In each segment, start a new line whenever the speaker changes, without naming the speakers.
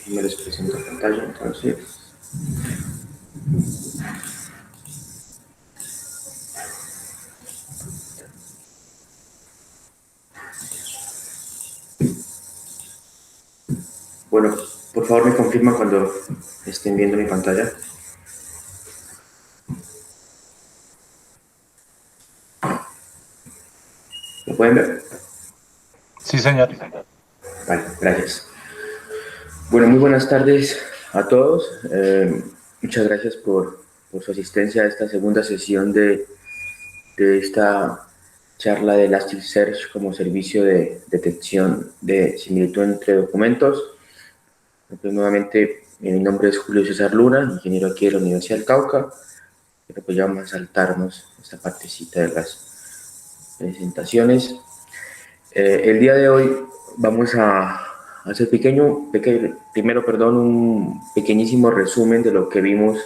me les presento pantalla, entonces. Bueno, por favor me confirman cuando estén viendo mi pantalla. ¿Lo pueden ver?
Sí, señor.
Vale, gracias. Bueno, muy buenas tardes a todos. Muchas gracias por su asistencia a esta segunda sesión de esta charla de Elasticsearch como servicio de detección de similitud entre documentos. Pues, nuevamente, mi nombre es Julio César Luna, ingeniero aquí de la Universidad del Cauca, pero pues ya vamos a saltarnos esta partecita de las presentaciones. El día de hoy vamos a hacer primero un pequeñísimo resumen de lo que vimos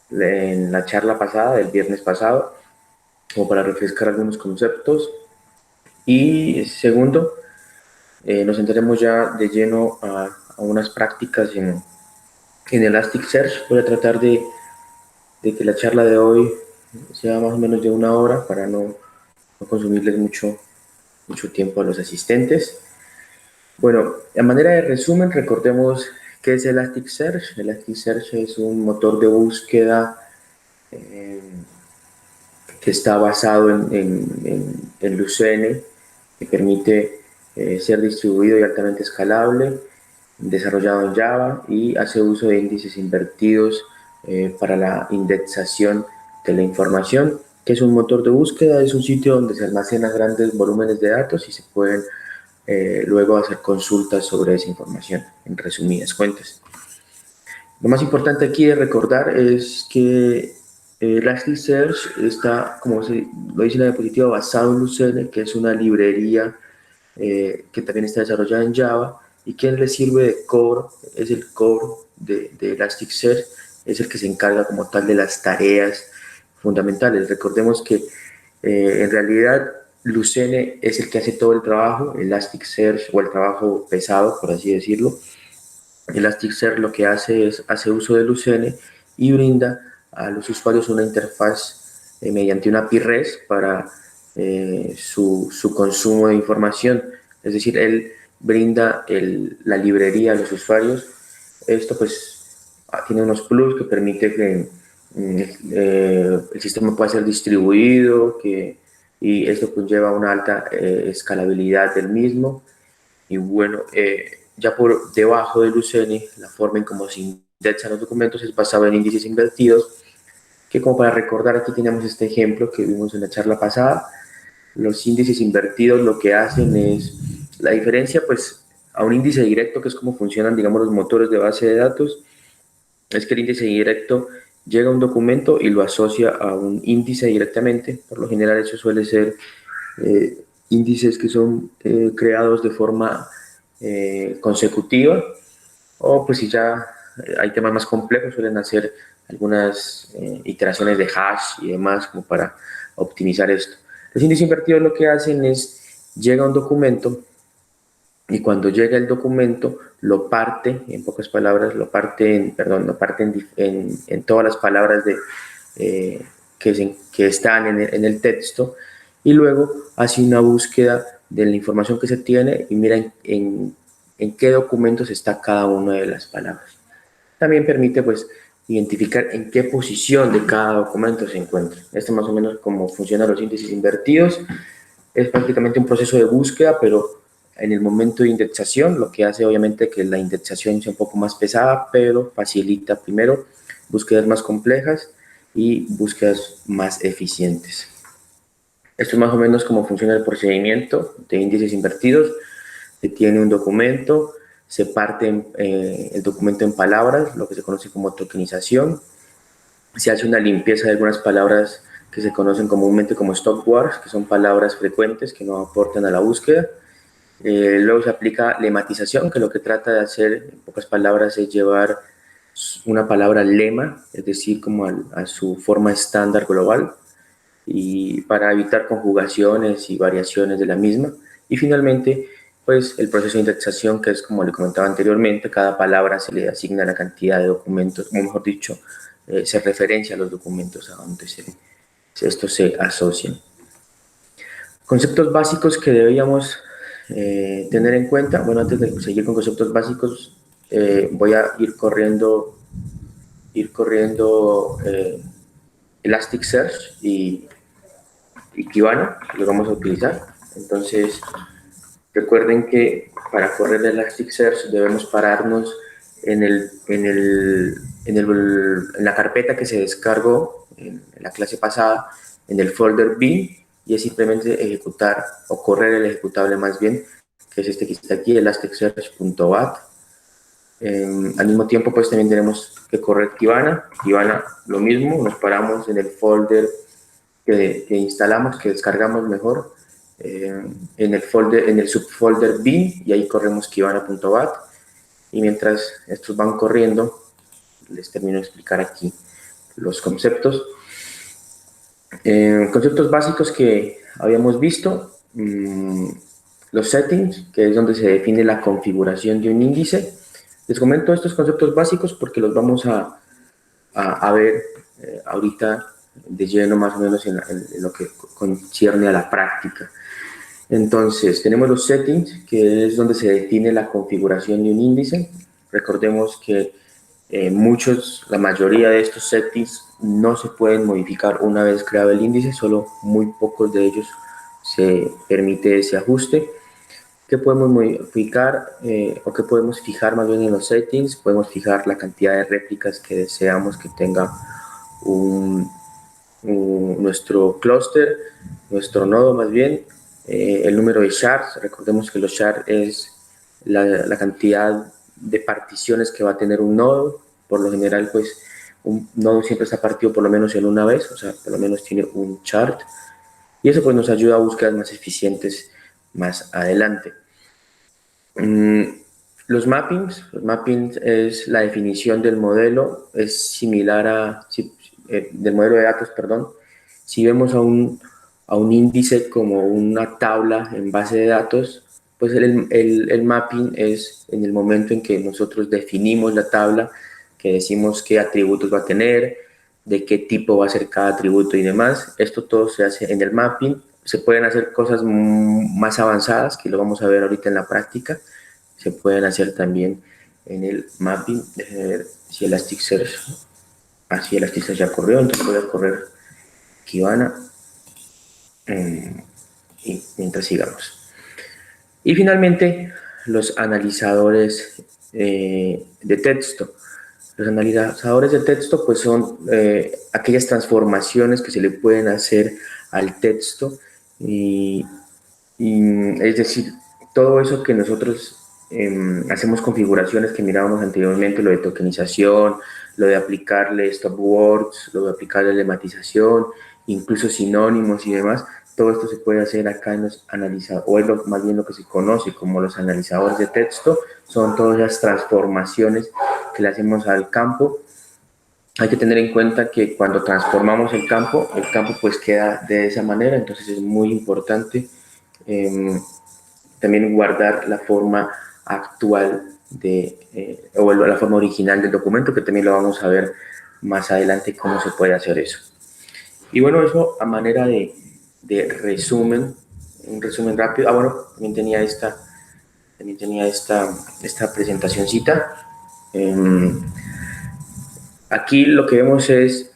en la charla pasada, del viernes pasado, como para refrescar algunos conceptos. Y segundo, nos entraremos ya de lleno a unas prácticas en Elasticsearch. Voy a tratar de que la charla de hoy sea más o menos de 1 hora para no consumirles mucho tiempo a los asistentes. Bueno, a manera de resumen, recordemos qué es Elasticsearch. Elasticsearch es un motor de búsqueda que está basado en Lucene, que permite ser distribuido y altamente escalable, desarrollado en Java y hace uso de índices invertidos para la indexación de la información. ¿Qué es un motor de búsqueda? Es un sitio donde se almacenan grandes volúmenes de datos y se pueden luego hacer consultas sobre esa información, en resumidas cuentas. Lo más importante aquí de recordar es que Elasticsearch está, como lo dice la diapositiva, basado en Lucene, que es una librería que también está desarrollada en Java, y quien le sirve de core, es el core de Elasticsearch, es el que se encarga como tal de las tareas fundamentales. Recordemos que en realidad Lucene es el que hace todo el trabajo, Elasticsearch, o el trabajo pesado, por así decirlo. Elasticsearch lo que hace uso de Lucene y brinda a los usuarios una interfaz mediante una API REST para su consumo de información. Es decir, él brinda la librería a los usuarios. Esto pues tiene unos plus que permite que el sistema pueda ser distribuido, y esto conlleva una alta escalabilidad del mismo. Y bueno, ya por debajo de Lucene, la forma en cómo se indexan los documentos es basada en índices invertidos, que, como para recordar, aquí tenemos este ejemplo que vimos en la charla pasada. Los índices invertidos lo que hacen es la diferencia, pues, a un índice directo, que es como funcionan, digamos, los motores de base de datos, es que el índice directo llega a un documento y lo asocia a un índice directamente. Por lo general eso suele ser índices que son creados de forma consecutiva, o pues si ya hay temas más complejos suelen hacer algunas iteraciones de hash y demás como para optimizar esto. Los índices invertidos lo que hacen es, llega un documento y cuando llega el documento lo parte, en pocas palabras, lo parte en todas las palabras que están en el texto, y luego hace una búsqueda de la información que se tiene y mira en qué documentos está cada una de las palabras. También permite pues identificar en qué posición de cada documento se encuentra. Esto más o menos como funcionan los índices invertidos. Es prácticamente un proceso de búsqueda, pero en el momento de indexación, lo que hace obviamente que la indexación sea un poco más pesada, pero facilita primero búsquedas más complejas y búsquedas más eficientes. Esto es más o menos cómo funciona el procedimiento de índices invertidos. Se tiene un documento, se parte el documento en palabras, lo que se conoce como tokenización. Se hace una limpieza de algunas palabras que se conocen comúnmente como stop words, que son palabras frecuentes que no aportan a la búsqueda. Luego se aplica lematización, que lo que trata de hacer, en pocas palabras, es llevar una palabra al lema, es decir, como a su forma estándar global, y para evitar conjugaciones y variaciones de la misma. Y finalmente, pues el proceso de indexación, que es como le comentaba anteriormente, cada palabra se le asigna la cantidad de documentos, o mejor dicho, se referencia a los documentos a donde estos se asocian. Conceptos básicos que deberíamos tener en cuenta. Bueno, antes de seguir con conceptos básicos, voy a ir corriendo Elasticsearch y Kibana, que lo vamos a utilizar. Entonces, recuerden que para correr Elasticsearch debemos pararnos en la carpeta que se descargó en la clase pasada, en el folder bin, y es simplemente ejecutar o correr el ejecutable más bien, que es este que está aquí, elasticsearch.bat. Al mismo tiempo, pues también tenemos que correr Kibana. Kibana, lo mismo, nos paramos en el folder que instalamos, que descargamos mejor, en el subfolder bin, y ahí corremos kibana.bat. Y mientras estos van corriendo, les termino de explicar aquí los conceptos. Conceptos básicos que habíamos visto, los settings, que es donde se define la configuración de un índice. Les comento estos conceptos básicos porque los vamos a ver ahorita de lleno, más o menos en lo que concierne a la práctica. Entonces, tenemos los settings, que es donde se define la configuración de un índice. Recordemos que la mayoría de estos settings no se pueden modificar una vez creado el índice, solo muy pocos de ellos se permite ese ajuste. ¿Qué podemos modificar o qué podemos fijar más bien en los settings? Podemos fijar la cantidad de réplicas que deseamos que tenga nuestro clúster, nuestro nodo más bien, el número de shards. Recordemos que los shards es la cantidad de particiones que va a tener un nodo. Por lo general, pues un nodo siempre está partido por lo menos en una vez, o sea, por lo menos tiene un shard, y eso pues nos ayuda a búsquedas más eficientes más adelante. Los mappings es la definición del modelo, es similar del modelo de datos, perdón. Si vemos a un índice como una tabla en base de datos, pues el mapping es en el momento en que nosotros definimos la tabla, que decimos qué atributos va a tener, de qué tipo va a ser cada atributo y demás. Esto todo se hace en el mapping. Se pueden hacer cosas más avanzadas, que lo vamos a ver ahorita en la práctica. Se pueden hacer también en el mapping. Déjenme ver si Elasticsearch, Elasticsearch ya corrió, entonces voy a correr Kibana y mientras sigamos. Y finalmente, los analizadores de texto. Los analizadores de texto pues son aquellas transformaciones que se le pueden hacer al texto, y es decir, todo eso que nosotros hacemos configuraciones que mirábamos anteriormente, lo de tokenización, lo de aplicarle stop words, lo de aplicarle lematización, incluso sinónimos y demás. Todo esto se puede hacer acá en los analizadores, o es más bien lo que se conoce como los analizadores de texto. Son todas las transformaciones que le hacemos al campo. Hay que tener en cuenta que cuando transformamos el campo pues queda de esa manera, entonces es muy importante también guardar la forma actual o la forma original del documento, que también lo vamos a ver más adelante cómo se puede hacer eso. Y bueno, eso a manera de resumen, un resumen rápido. Bueno, también tenía esta presentacioncita. Aquí lo que vemos es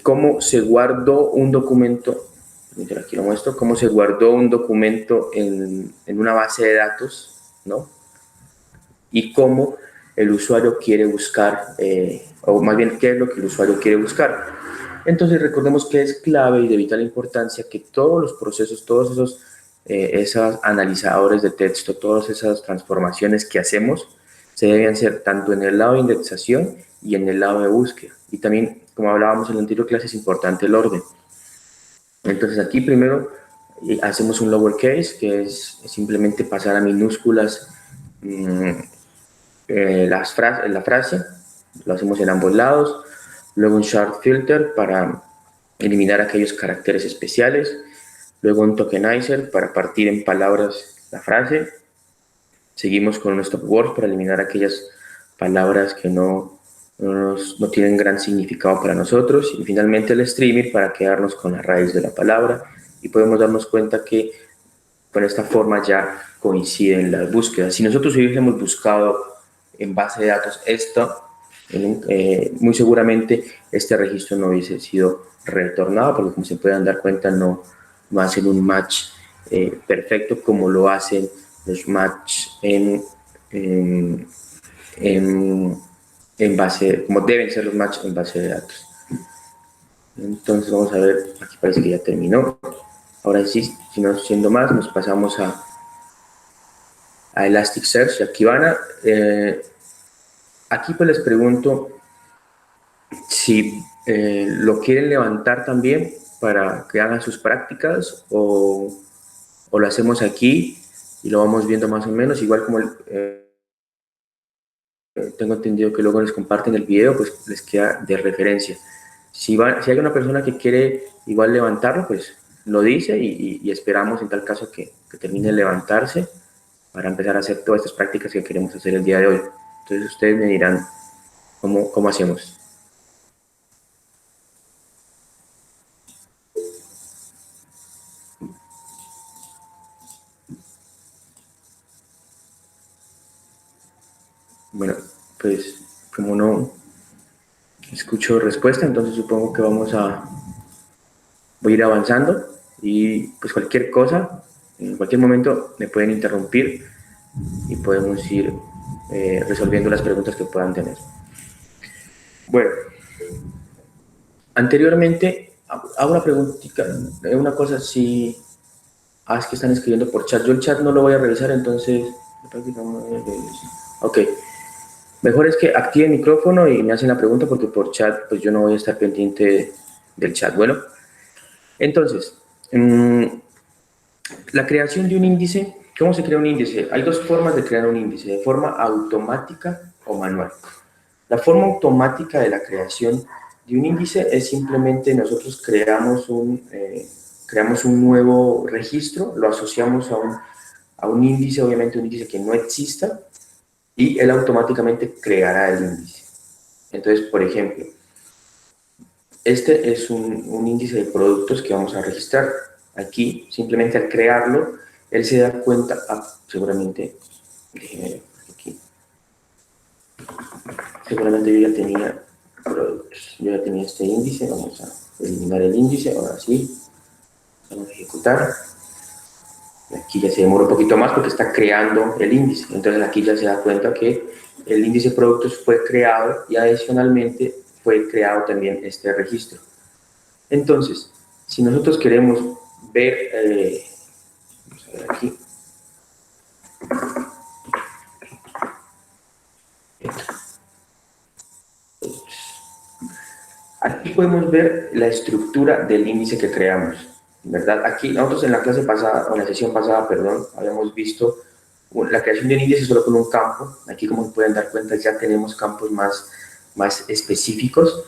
cómo se guardó un documento. Aquí lo muestro, cómo se guardó un documento en una base de datos, ¿no? Y cómo el usuario quiere buscar, o más bien, qué es lo que el usuario quiere buscar. Entonces, recordemos que es clave y de vital importancia que todos los procesos, todos esos analizadores de texto, todas esas transformaciones que hacemos, se deben hacer tanto en el lado de indexación y en el lado de búsqueda. Y también, como hablábamos en la anterior clase, es importante el orden. Entonces, aquí primero hacemos un lowercase, que es simplemente pasar a minúsculas la frase, lo hacemos en ambos lados. Luego un short filter para eliminar aquellos caracteres especiales. Luego un tokenizer para partir en palabras la frase. Seguimos con un stop words para eliminar aquellas palabras que no tienen gran significado para nosotros, y finalmente el streamer para quedarnos con la raíz de la palabra, y podemos darnos cuenta que con esta forma ya coinciden las búsquedas. Si nosotros hubiésemos buscado en base de datos esto, muy seguramente este registro no hubiese sido retornado, porque como se pueden dar cuenta no hacen un match perfecto como lo hacen los match en base, como deben ser los match en base de datos. Entonces vamos a ver, aquí parece que ya terminó. Ahora sí, si no siendo más, nos pasamos a Elasticsearch y a Kibana. Aquí pues les pregunto si lo quieren levantar también para que hagan sus prácticas, o lo hacemos aquí y lo vamos viendo más o menos, igual como tengo entendido que luego les comparten el video, pues les queda de referencia. Si hay una persona que quiere igual levantarlo, pues lo dice y esperamos en tal caso que termine de levantarse para empezar a hacer todas estas prácticas que queremos hacer el día de hoy. Entonces ustedes me dirán cómo hacemos. Bueno, pues como no escucho respuesta, entonces supongo que voy a ir avanzando, y pues cualquier cosa, en cualquier momento me pueden interrumpir y podemos ir resolviendo las preguntas que puedan tener. Bueno, anteriormente hago una preguntita, una cosa, si es que están escribiendo por chat, yo el chat no lo voy a revisar, entonces ok, mejor es que active el micrófono y me hacen la pregunta, porque por chat pues yo no voy a estar pendiente del chat. Bueno, entonces la creación de un índice. ¿Cómo se crea un índice? Hay dos formas de crear un índice: de forma automática o manual. La forma automática de la creación de un índice es simplemente nosotros creamos un nuevo registro, lo asociamos a un índice, obviamente un índice que no exista, y él automáticamente creará el índice. Entonces, por ejemplo, este es un índice de productos que vamos a registrar. Aquí, simplemente al crearlo, él se da cuenta, seguramente, aquí, seguramente yo ya tenía productos, yo ya tenía este índice. Vamos a eliminar el índice, ahora sí, vamos a ejecutar. Aquí ya se demora un poquito más porque está creando el índice, entonces aquí ya se da cuenta que el índice de productos fue creado, y adicionalmente fue creado también este registro. Entonces, si nosotros queremos ver, vamos a ver aquí, aquí podemos ver la estructura del índice que creamos, ¿verdad? Aquí nosotros en la clase pasada, o en la sesión pasada, perdón, habíamos visto la creación de un índice solo con un campo. Aquí, como se pueden dar cuenta, ya tenemos campos más específicos,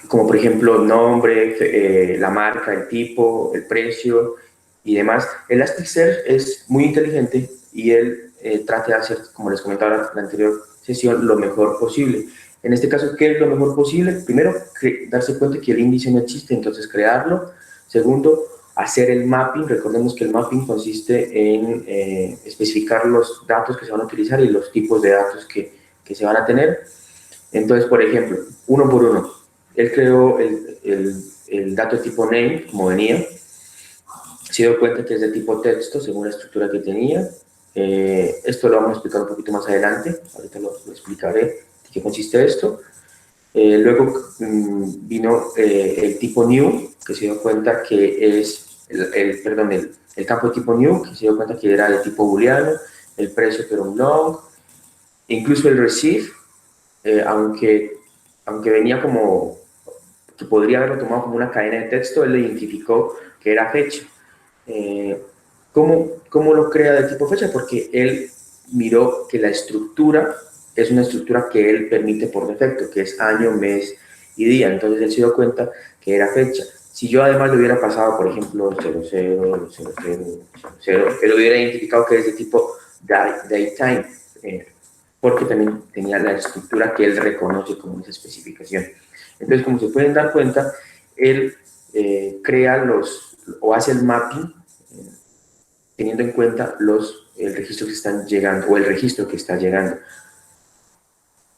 como por ejemplo nombre, la marca, el tipo, el precio y demás. Elasticsearch es muy inteligente y él trata de hacer, como les comentaba en la anterior sesión, lo mejor posible. En este caso, ¿qué es lo mejor posible? Primero, darse cuenta que el índice no existe, entonces crearlo. Segundo, hacer el mapping. Recordemos que el mapping consiste en especificar los datos que se van a utilizar y los tipos de datos que se van a tener. Entonces, por ejemplo, uno por uno, él creó el dato de tipo name, como venía. Se dio cuenta que es de tipo texto, según la estructura que tenía. Esto lo vamos a explicar un poquito más adelante. Ahorita lo explicaré de qué consiste esto. Luego vino el tipo new, que se dio cuenta que es, el campo de tipo new, que se dio cuenta que era de tipo booleano, el precio que era un long, incluso el receive, aunque venía como, que podría haberlo tomado como una cadena de texto, él le identificó que era fecha. ¿Cómo lo crea de tipo fecha? Porque él miró que la estructura es una estructura que él permite por defecto, que es año, mes y día. Entonces él se dio cuenta que era fecha. Si yo además le hubiera pasado, por ejemplo, 00, 00, 00, él hubiera identificado que es de tipo datetime, porque también tenía la estructura que él reconoce como esa especificación. Entonces, como se pueden dar cuenta, él crea o hace el mapping teniendo en cuenta el registro que están llegando o el registro que está llegando.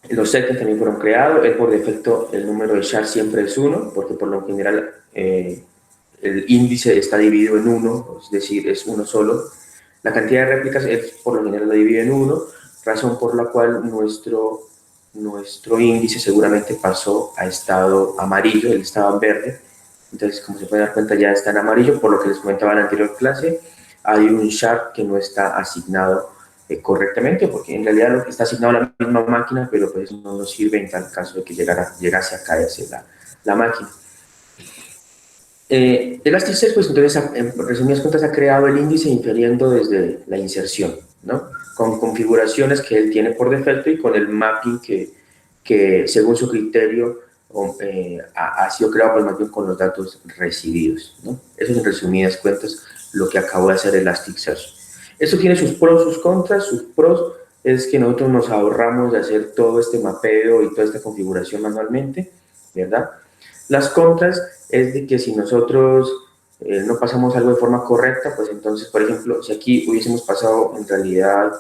Los settings también fueron creados. Por defecto el número de shard siempre es 1, porque por lo general el índice está dividido en 1, es decir, es uno solo. La cantidad de réplicas es por lo general lo divide en 1, razón por la cual nuestro índice seguramente pasó a estado amarillo, él estaba en verde. Entonces, como se pueden dar cuenta, ya está en amarillo, por lo que les comentaba en la anterior clase, hay un shard que no está asignado correctamente, porque en realidad lo que está asignado a la misma máquina, pero pues no nos sirve en tal caso de que llegase a caerse la máquina. Elasticsearch, pues entonces, en resumidas cuentas, ha creado el índice infiriendo desde la inserción, ¿no? Con configuraciones que él tiene por defecto y con el mapping que según su criterio ha sido creado pues, más bien con los datos recibidos, ¿no? Eso es en resumidas cuentas lo que acabó de hacer Elasticsearch. Esto tiene sus pros, sus contras. Sus pros es que nosotros nos ahorramos de hacer todo este mapeo y toda esta configuración manualmente, ¿verdad? Las contras es de que si nosotros no pasamos algo de forma correcta, pues entonces, por ejemplo, si aquí hubiésemos pasado en realidad,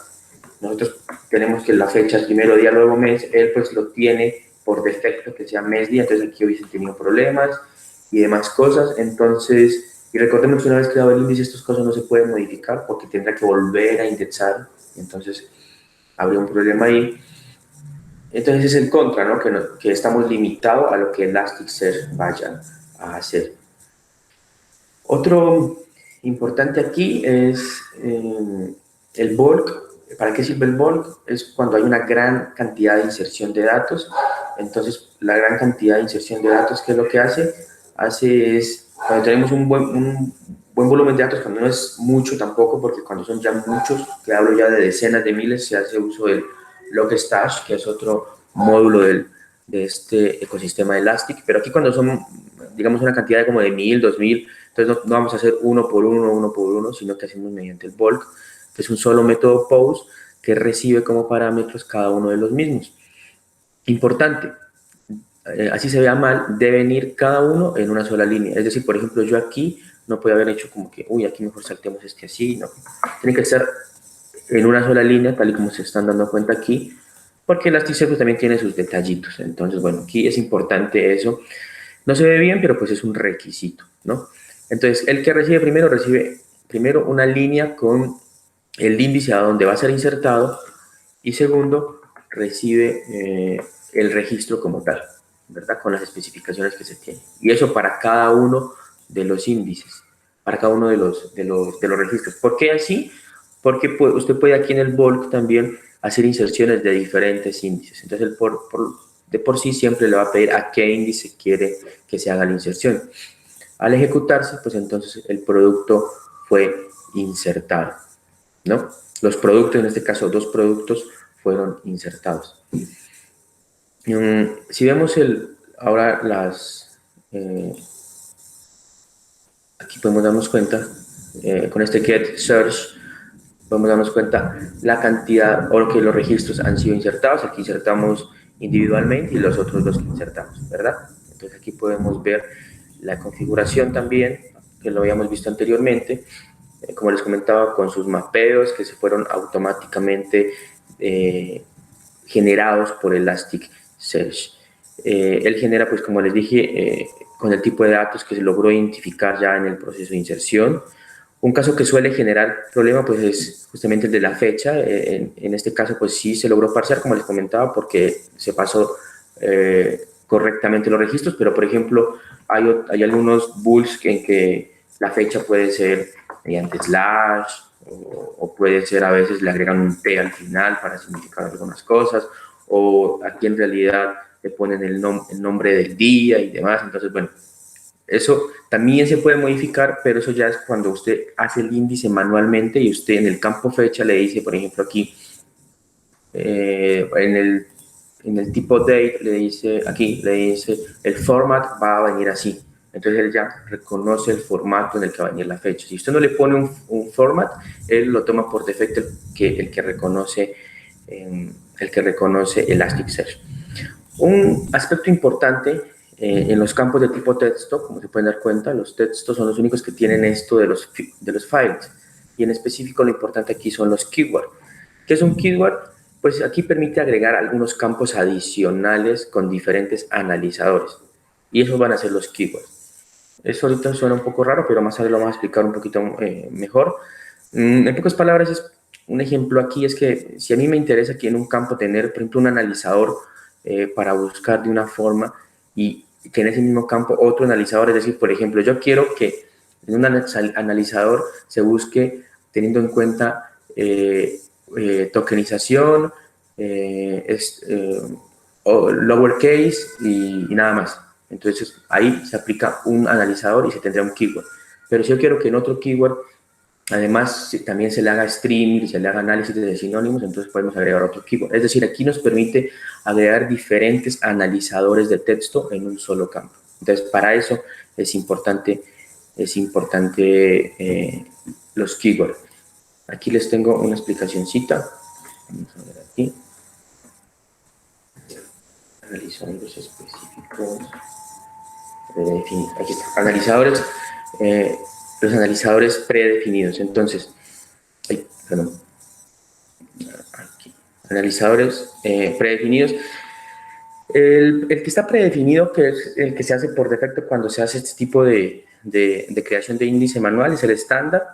nosotros tenemos que la fecha es primero día, luego mes, él pues lo tiene por defecto que sea mes, día, entonces aquí hubiesen tenido problemas y demás cosas. Entonces, y recordemos que una vez creado el índice, estas cosas no se pueden modificar porque tendrá que volver a indexar, entonces habría un problema ahí. Entonces es el contra, ¿no? Que estamos limitados a lo que Elasticsearch vaya a hacer. Otro importante aquí es el bulk. ¿Para qué sirve el bulk? Es cuando hay una gran cantidad de inserción de datos. Entonces, la gran cantidad de inserción de datos, ¿qué es lo que hace? Es, cuando tenemos un buen volumen de datos, cuando no es mucho tampoco, porque cuando son ya muchos, que hablo ya de decenas de miles, se hace uso del Logstash, que es otro módulo de este ecosistema Elastic. Pero aquí cuando son, digamos, una cantidad de como de 1000, 2000, entonces no vamos a hacer uno por uno, sino que hacemos mediante el bulk, que es un solo método pose que recibe como parámetros cada uno de los mismos. Importante, así se vea mal, deben ir cada uno en una sola línea. Es decir, por ejemplo, yo aquí no puedo haber hecho como que, uy, aquí mejor saltemos este así, no. Tiene que ser en una sola línea, tal y como se están dando cuenta aquí, porque Elasticsearch también tiene sus detallitos. Entonces, bueno, aquí es importante eso. No se ve bien, pero pues es un requisito, ¿no? Entonces, el que recibe primero una línea con el índice a donde va a ser insertado y segundo, recibe el registro como tal, ¿verdad? Con las especificaciones que se tienen. Y eso para cada uno de los índices, para cada uno de los registros. ¿Por qué así? Porque usted puede aquí en el bulk también hacer inserciones de diferentes índices. Entonces, de por sí siempre le va a pedir a qué índice quiere que se haga la inserción. Al ejecutarse, pues entonces el producto fue insertado, ¿no? Los productos, en este caso 2 productos, fueron insertados. Si vemos ahora aquí podemos darnos cuenta, con este get search, podemos darnos cuenta la cantidad o que los registros han sido insertados. Aquí insertamos individualmente y los otros 2 que insertamos, ¿verdad? Entonces aquí podemos ver la configuración también, que lo habíamos visto anteriormente, como les comentaba, con sus mapeos que se fueron automáticamente generados por Elasticsearch. Él genera, pues como les dije, con el tipo de datos que se logró identificar ya en el proceso de inserción. Un caso que suele generar problema pues es justamente el de la fecha. En este caso pues sí se logró parsear, como les comentaba, porque se pasó correctamente los registros, pero por ejemplo hay algunos bulls en que la fecha puede ser mediante slash o puede ser a veces le agregan un t al final para significar algunas cosas, o aquí en realidad le ponen el nombre del día y demás. Entonces, bueno, eso también se puede modificar, pero eso ya es cuando usted hace el índice manualmente y usted en el campo fecha le dice, por ejemplo, aquí en en el tipo date le dice, aquí le dice, el format va a venir así. Entonces él ya reconoce el formato en el que va a venir la fecha. Si usted no le pone un format, él lo toma por defecto el que reconoce Elasticsearch. Un aspecto importante en los campos de tipo texto, como se pueden dar cuenta, los textos son los únicos que tienen esto de los files. Y en específico lo importante aquí son los keywords. ¿Qué es un keyword? Pues aquí permite agregar algunos campos adicionales con diferentes analizadores. Y esos van a ser los keywords. Eso ahorita suena un poco raro, pero más tarde lo vamos a explicar un poquito mejor. En pocas palabras, un ejemplo aquí es que si a mí me interesa aquí en un campo tener, por ejemplo, un analizador para buscar de una forma y que en ese mismo campo otro analizador, es decir, por ejemplo, yo quiero que en un analizador se busque teniendo en cuenta tokenización, lowercase y nada más. Entonces ahí se aplica un analizador y se tendrá un keyword. Pero si yo quiero que en otro keyword además también se le haga streaming, se le haga análisis de sinónimos, entonces podemos agregar otro keyword. Es decir, aquí nos permite agregar diferentes analizadores de texto en un solo campo. Entonces para eso es importante los keywords. Aquí les tengo una explicacioncita. Vamos a ver aquí. Analizadores específicos. Predefinidos. Aquí está. Analizadores. Los analizadores predefinidos. Entonces, perdón. Aquí. Analizadores predefinidos. El que está predefinido, que es el que se hace por defecto cuando se hace este tipo de creación de índice manual, es el estándar.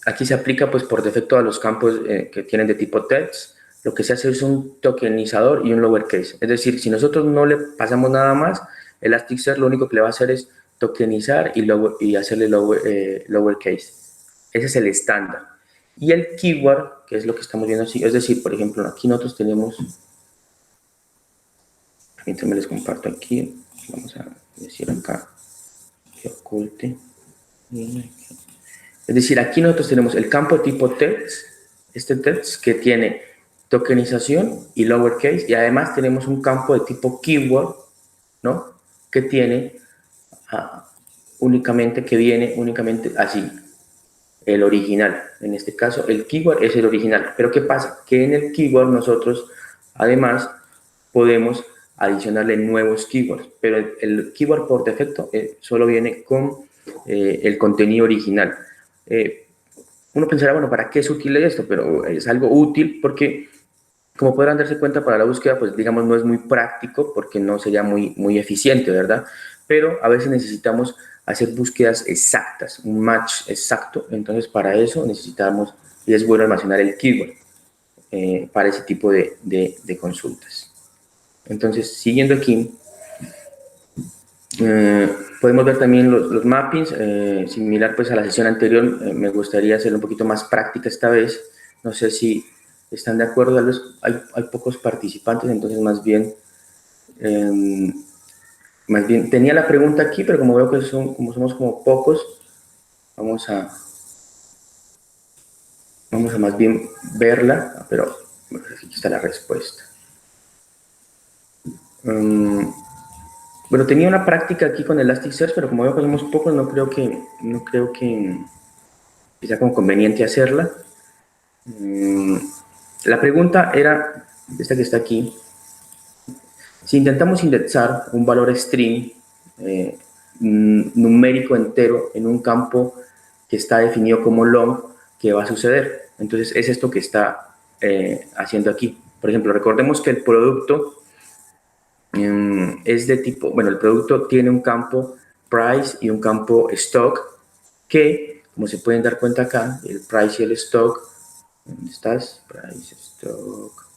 Aquí se aplica pues por defecto a los campos que tienen de tipo text. Lo que se hace es un tokenizador y un lowercase. Es decir, si nosotros no le pasamos nada más, Elasticsearch lo único que le va a hacer es tokenizar y hacerle lowercase. Ese es el estándar. Y el keyword, que es lo que estamos viendo así, es decir, por ejemplo, aquí nosotros tenemos, permítanme les comparto aquí, vamos a decir acá, que oculte. Es decir, aquí nosotros tenemos el campo tipo text, este text que tiene tokenización y lowercase, y además tenemos un campo de tipo keyword, ¿no? Que tiene que viene únicamente así, el original. En este caso, el keyword es el original. Pero ¿qué pasa? Que en el keyword nosotros, además, podemos adicionarle nuevos keywords, pero el keyword por defecto solo viene con el contenido original. Uno pensará, bueno, ¿para qué es útil esto? Pero es algo útil porque, como podrán darse cuenta, para la búsqueda, pues digamos, no es muy práctico porque no sería muy eficiente, ¿verdad? Pero a veces necesitamos hacer búsquedas exactas, un match exacto. Entonces, para eso necesitamos, y es bueno almacenar el keyword para ese tipo de consultas. Entonces, siguiendo aquí, podemos ver también los mappings, similar pues a la sesión anterior. Me gustaría hacerlo un poquito más práctica esta vez. No sé si están de acuerdo, tal vez hay pocos participantes, entonces más bien tenía la pregunta aquí, pero como veo que como somos como pocos, vamos a más bien verla, pero bueno, aquí está la respuesta. Bueno, tenía una práctica aquí con Elasticsearch, pero como veo que somos pocos, no creo que sea como conveniente hacerla. La pregunta era, esta que está aquí, si intentamos indexar un valor string numérico entero en un campo que está definido como long, ¿qué va a suceder? Entonces es esto que está haciendo aquí. Por ejemplo, recordemos que el producto es de tipo, bueno, el producto tiene un campo price y un campo stock que, como se pueden dar cuenta acá, el price y el stock, ¿dónde estás? Price, stock,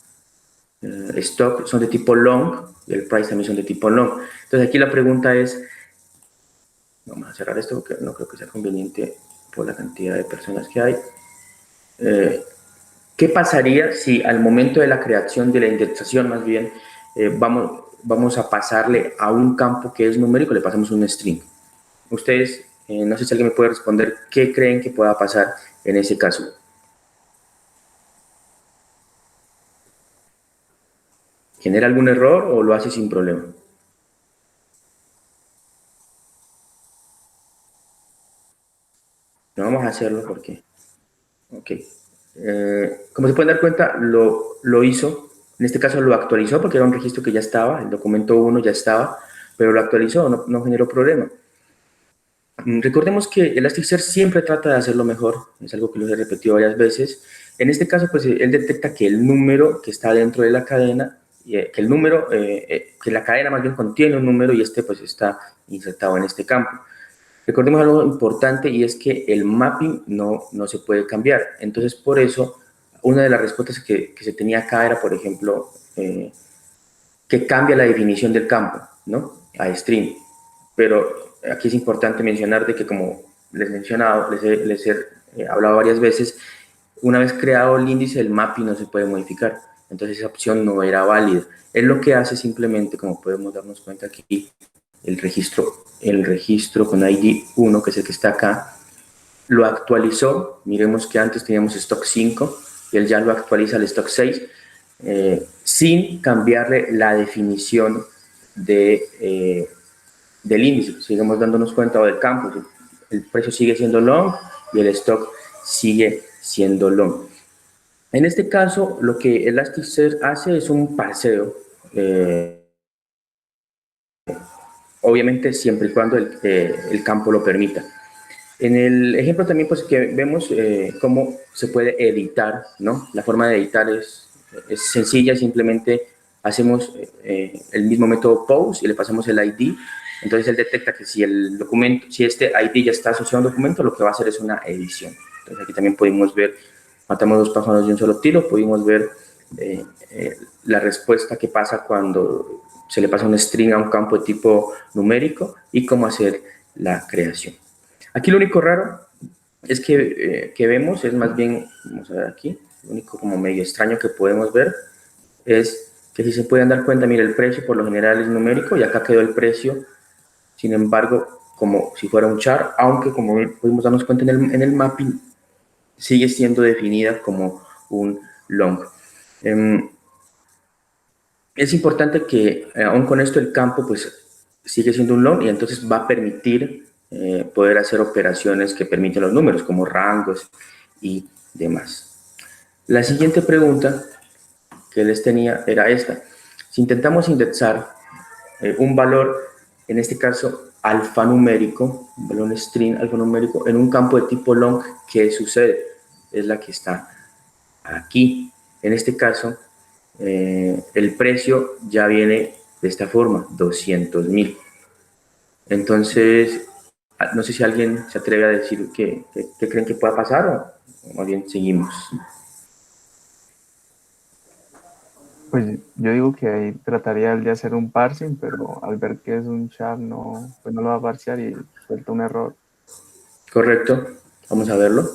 stock son de tipo long y el price también son de tipo long. Entonces aquí la pregunta es, vamos a cerrar esto porque no creo que sea conveniente por la cantidad de personas que hay. ¿Qué pasaría si al momento de la creación de la indexación, más bien, vamos a pasarle a un campo que es numérico, le pasamos un string? Ustedes, no sé si alguien me puede responder, ¿qué creen que pueda pasar en ese caso? ¿Genera algún error o lo hace sin problema? No vamos a hacerlo porque... Ok. Como se pueden dar cuenta, lo hizo. En este caso lo actualizó porque era un registro que ya estaba, el documento 1 ya estaba, pero lo actualizó, no generó problema. Recordemos que Elasticsearch siempre trata de hacerlo mejor, es algo que lo he repetido varias veces. En este caso, pues él detecta que el número que está dentro de la cadena, que el número, que la cadena más bien contiene un número y este pues está insertado en este campo. Recordemos algo importante y es que el mapping no se puede cambiar. Entonces, por eso, una de las respuestas que se tenía acá era, por ejemplo, que cambia la definición del campo, ¿no? A string. Pero aquí es importante mencionar de que, como les he mencionado, les he hablado varias veces, una vez creado el índice, el mapping no se puede modificar. Entonces esa opción no era válida. Él lo que hace simplemente, como podemos darnos cuenta aquí, el registro con ID 1, que es el que está acá, lo actualizó. Miremos que antes teníamos stock 5 y él ya lo actualiza al stock 6, sin cambiarle la definición del índice. Sigamos dándonos cuenta, o del campo, el precio sigue siendo long y el stock sigue siendo long. En este caso, lo que Elasticsearch hace es un parseo, obviamente siempre y cuando el campo lo permita. En el ejemplo también pues que vemos cómo se puede editar, ¿no? La forma de editar es sencilla, simplemente hacemos el mismo método pose y le pasamos el ID. Entonces él detecta que si el documento, si este ID ya está asociado a un documento, lo que va a hacer es una edición. Entonces aquí también pudimos ver, matamos dos pájaros de un solo tiro, pudimos ver la respuesta que pasa cuando se le pasa un string a un campo de tipo numérico y cómo hacer la creación. Aquí lo único raro es que vemos, es más bien, vamos a ver aquí, lo único como medio extraño que podemos ver es que si se pueden dar cuenta, mire, el precio por lo general es numérico y acá quedó el precio, sin embargo, como si fuera un char, aunque como pudimos darnos cuenta en el mapping, sigue siendo definida como un long. Es importante que aún con esto el campo pues sigue siendo un long y entonces va a permitir poder hacer operaciones que permiten los números como rangos y demás. La siguiente pregunta que les tenía era esta. Si intentamos indexar un valor, en este caso alfanumérico, un valor string alfanumérico en un campo de tipo long, ¿qué sucede? Es la que está aquí. En este caso, el precio ya viene de esta forma, 200.000. Entonces, no sé si alguien se atreve a decir qué creen que pueda pasar o más bien seguimos.
Pues yo digo que ahí trataría él de hacer un parsing, pero al ver que es un char, no, pues no lo va a parsear y suelta un error.
Correcto, vamos a verlo.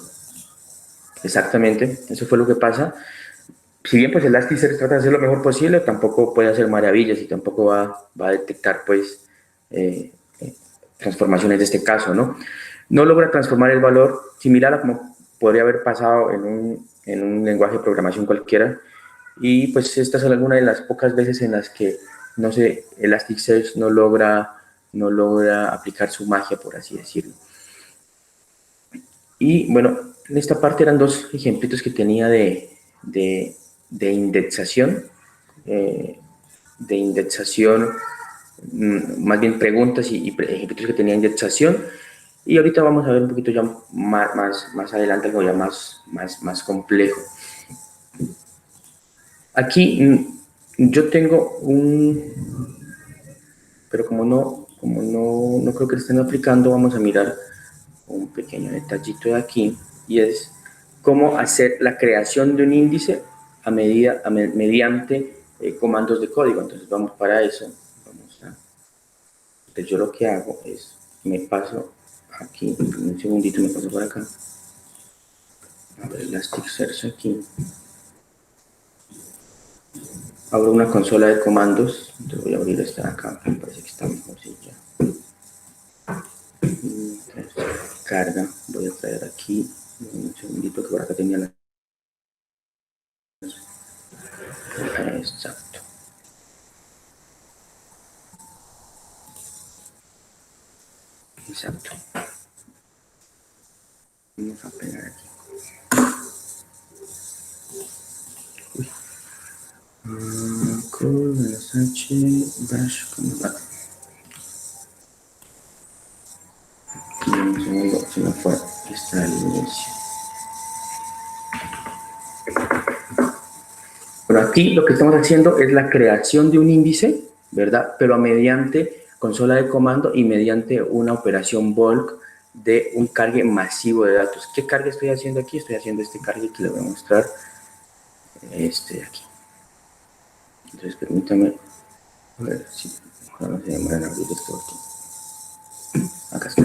Exactamente, eso fue lo que pasa. Si bien pues Elasticsearch trata de hacer lo mejor posible, tampoco puede hacer maravillas y tampoco va a detectar pues transformaciones de este caso, ¿no? No logra transformar el valor similar a como podría haber pasado en un lenguaje de programación cualquiera. Y pues estas son algunas de las pocas veces en las que, no sé, Elasticsearch no logra aplicar su magia, por así decirlo. Y bueno, en esta parte eran dos ejemplitos que tenía de indexación, de indexación, más bien preguntas y ejemplitos que tenía indexación. Y ahorita vamos a ver un poquito ya más adelante algo ya más complejo. Aquí yo tengo pero como no creo que lo estén aplicando, vamos a mirar un pequeño detallito de aquí y es cómo hacer la creación de un índice mediante comandos de código. Entonces vamos para eso. Entonces yo lo que hago es, me paso aquí, un segundito me paso por acá, abro Elasticsearch aquí, abro una consola de comandos, entonces voy a abrir esta de acá, me parece que está mejor, sí, ya. Carga, voy a traer aquí, un segundito que por acá tenía la... Exacto. Exacto. Vamos a pegar aquí. Con H dash un segundo, se me fue esta inicio. Bueno, aquí lo que estamos haciendo es la creación de un índice, ¿verdad? Pero mediante consola de comando y mediante una operación bulk de un cargue masivo de datos. ¿Qué cargue estoy haciendo aquí? Estoy haciendo este cargue que le voy a mostrar, este de aquí. Entonces, permítame, a ver si ojalá no se demora en abrir esto aquí. Acá está.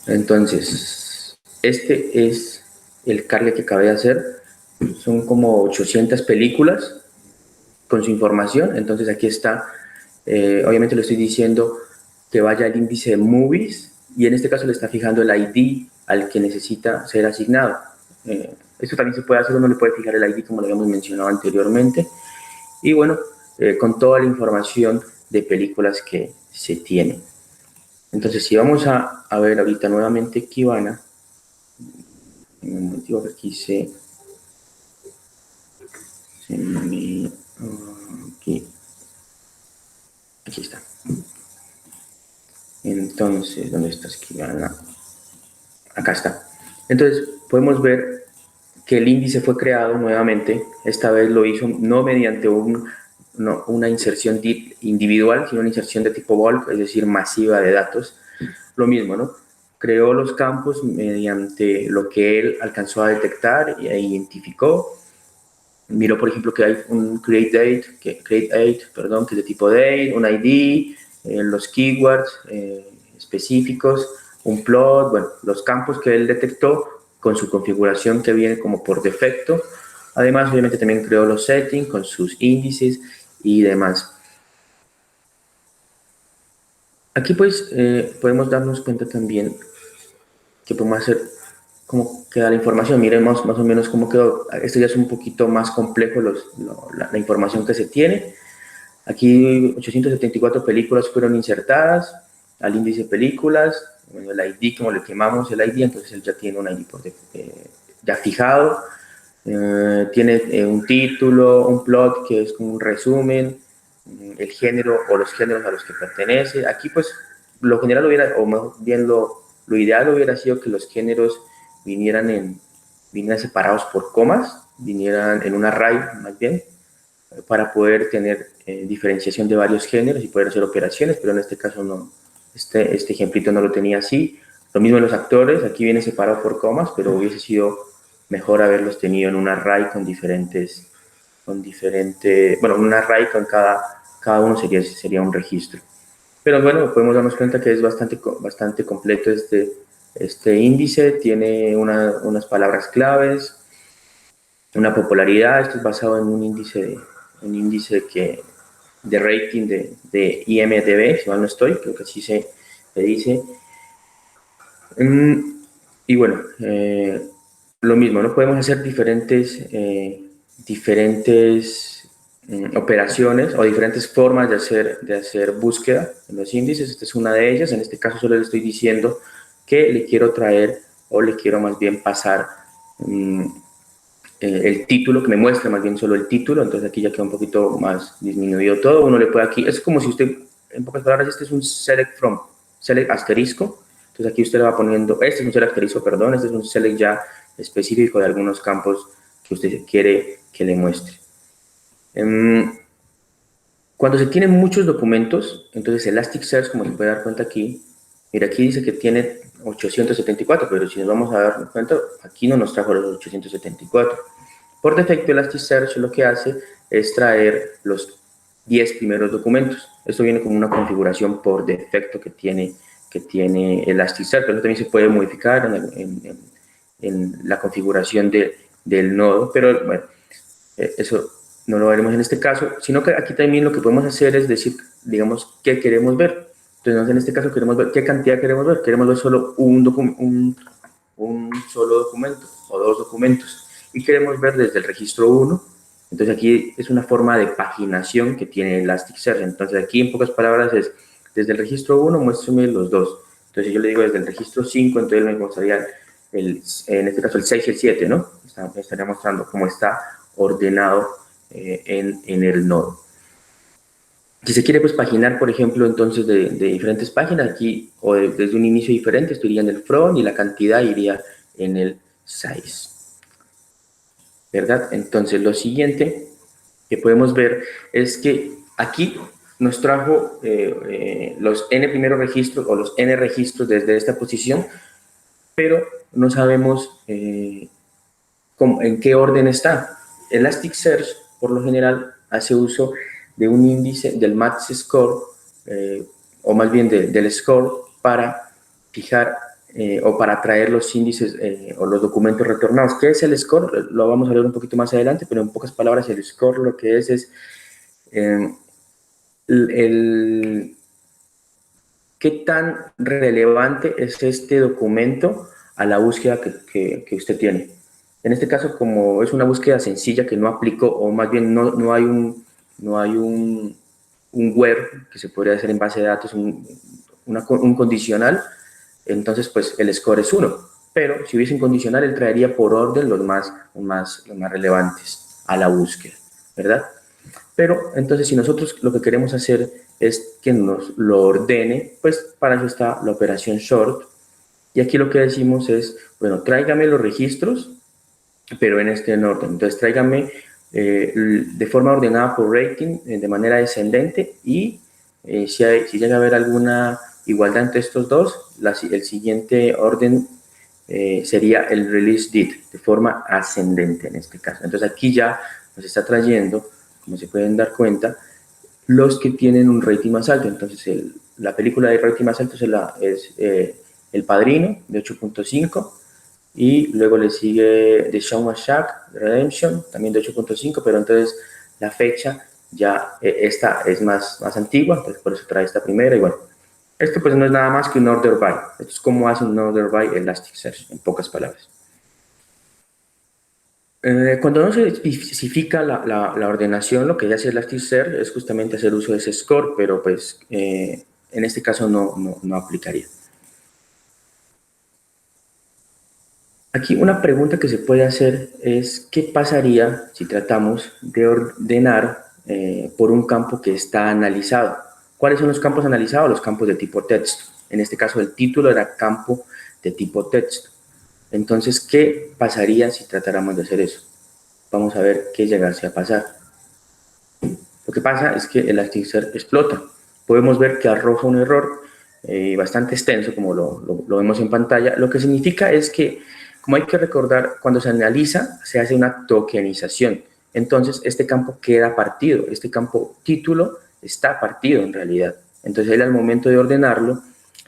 Entonces, este es el cargue que acabé de hacer. Son como 800 películas con su información. Entonces, aquí está. Obviamente le estoy diciendo que vaya al índice de movies y en este caso le está fijando el ID al que necesita ser asignado. Esto también se puede hacer, uno le puede fijar el ID como lo habíamos mencionado anteriormente. Y bueno, con toda la información de películas que se tiene. Entonces, si vamos a ver ahorita nuevamente Kibana, en un motivo que aquí aquí está. Entonces, ¿dónde está Kibana? Acá está. Entonces, podemos ver que el índice fue creado nuevamente. Esta vez lo hizo no mediante una inserción individual, sino una inserción de tipo bulk, es decir, masiva de datos. Lo mismo, ¿no? Creó los campos mediante lo que él alcanzó a detectar e identificó. Miró, por ejemplo, que hay un create date, que es de tipo date, un ID, los keywords específicos, un plot, bueno, los campos que él detectó con su configuración que viene como por defecto. Además, obviamente también creó los settings con sus índices y demás. Aquí pues podemos darnos cuenta también que podemos hacer cómo queda la información. Miremos más o menos cómo quedó. Esto ya es un poquito más complejo la información que se tiene. Aquí 874 películas fueron insertadas al índice de películas. Bueno, el ID, como le quemamos el ID, entonces él ya tiene un ID ya fijado. Tiene un título, un plot que es como un resumen, el género o los géneros a los que pertenece. Aquí pues lo general hubiera, o más bien lo ideal hubiera sido que los géneros vinieran separados por comas, vinieran en un array más bien, para poder tener diferenciación de varios géneros y poder hacer operaciones, pero en este caso no, este ejemplito no lo tenía así. Lo mismo en los actores, aquí viene separado por comas, pero hubiese sido mejor haberlos tenido en un array con diferentes, bueno, un array con cada uno sería un registro. Pero bueno, podemos darnos cuenta que es bastante completo este índice, tiene unas palabras claves, una popularidad. Esto es basado en un índice de rating de IMDb, si mal no estoy, creo que así se dice. Y bueno, lo mismo, ¿no? Podemos hacer diferentes operaciones o diferentes formas de hacer búsqueda en los índices. Esta es una de ellas. En este caso solo le estoy diciendo que le quiero traer o le quiero más bien pasar el título, que me muestre más bien solo el título. Entonces aquí ya queda un poquito más disminuido todo. Uno le puede aquí, es como si usted, en pocas palabras, este es un select from, select asterisco. Entonces aquí usted le va poniendo, este es un select asterisco, perdón, este es un select ya específico de algunos campos que usted quiere que le muestre. Cuando se tienen muchos documentos, entonces Elasticsearch, como se puede dar cuenta aquí, mira, aquí dice que tiene 874, pero si nos vamos a dar cuenta, aquí no nos trajo los 874. Por defecto, Elasticsearch lo que hace es traer los 10 primeros documentos. Esto viene como una configuración por defecto que tiene Elasticsearch, pero también se puede modificar en la configuración del nodo, pero bueno, eso no lo veremos en este caso, sino que aquí también lo que podemos hacer es decir, digamos, qué queremos ver. Entonces, en este caso queremos ver qué cantidad queremos ver. Queremos ver solo un solo documento o dos documentos. Y queremos ver desde el registro 1. Entonces, aquí es una forma de paginación que tiene Elasticsearch. Entonces, aquí en pocas palabras es desde el registro 1 muéstrame los dos. Entonces yo le digo desde el registro 5, entonces me mostraría, en este caso, el 6 y el 7, ¿no? Me estaría mostrando cómo está ordenado en el nodo. Si se quiere pues paginar, por ejemplo, entonces de diferentes páginas, aquí, o desde un inicio diferente, esto iría en el from y la cantidad iría en el size, ¿verdad? Entonces lo siguiente que podemos ver es que aquí nos trajo los n primeros registros o los n registros desde esta posición, pero no sabemos en qué orden está. Elasticsearch, por lo general, hace uso de un índice del max score, o más bien del score, para fijar o para traer los índices o los documentos retornados. ¿Qué es el score? Lo vamos a ver un poquito más adelante, pero en pocas palabras, el score lo que es qué tan relevante es este documento a la búsqueda que usted tiene. En este caso, como es una búsqueda sencilla que no aplicó, o más bien no hay un where que se podría hacer en base de datos, un condicional, entonces pues el score es 1. Pero si hubiese un condicional, él traería por orden los más relevantes a la búsqueda, ¿verdad? Pero entonces si nosotros lo que queremos hacer es que nos lo ordene, pues para eso está la operación sort. Y aquí lo que decimos es, bueno, tráigame los registros, pero en este orden. Entonces tráigame de forma ordenada por rating, de manera descendente, y si llega a haber alguna igualdad entre estos dos, el siguiente orden sería el release date, de forma ascendente en este caso. Entonces aquí ya nos está trayendo, como se pueden dar cuenta, los que tienen un rating más alto. Entonces la película de rating más alto es El Padrino, de 8.5, y luego le sigue The Shawshank Redemption, también de 8.5, pero entonces la fecha ya, esta es más antigua, entonces por eso trae esta primera. Y bueno, esto pues no es nada más que un order by. Esto es como hace un order by Elasticsearch, en pocas palabras. Cuando no se especifica la ordenación, lo que hace Elasticsearch es justamente hacer uso de ese score, pero pues en este caso no aplicaría. Aquí una pregunta que se puede hacer es, ¿qué pasaría si tratamos de ordenar por un campo que está analizado? ¿Cuáles son los campos analizados? Los campos de tipo texto. En este caso, el título era campo de tipo texto. Entonces, ¿qué pasaría si tratáramos de hacer eso? Vamos a ver qué llegase a pasar. Lo que pasa es que Elasticsearch explota. Podemos ver que arroja un error bastante extenso, como lo vemos en pantalla. Lo que significa es que, como hay que recordar, cuando se analiza, se hace una tokenización. Entonces, este campo queda partido. Este campo título está partido en realidad. Entonces, él al momento de ordenarlo,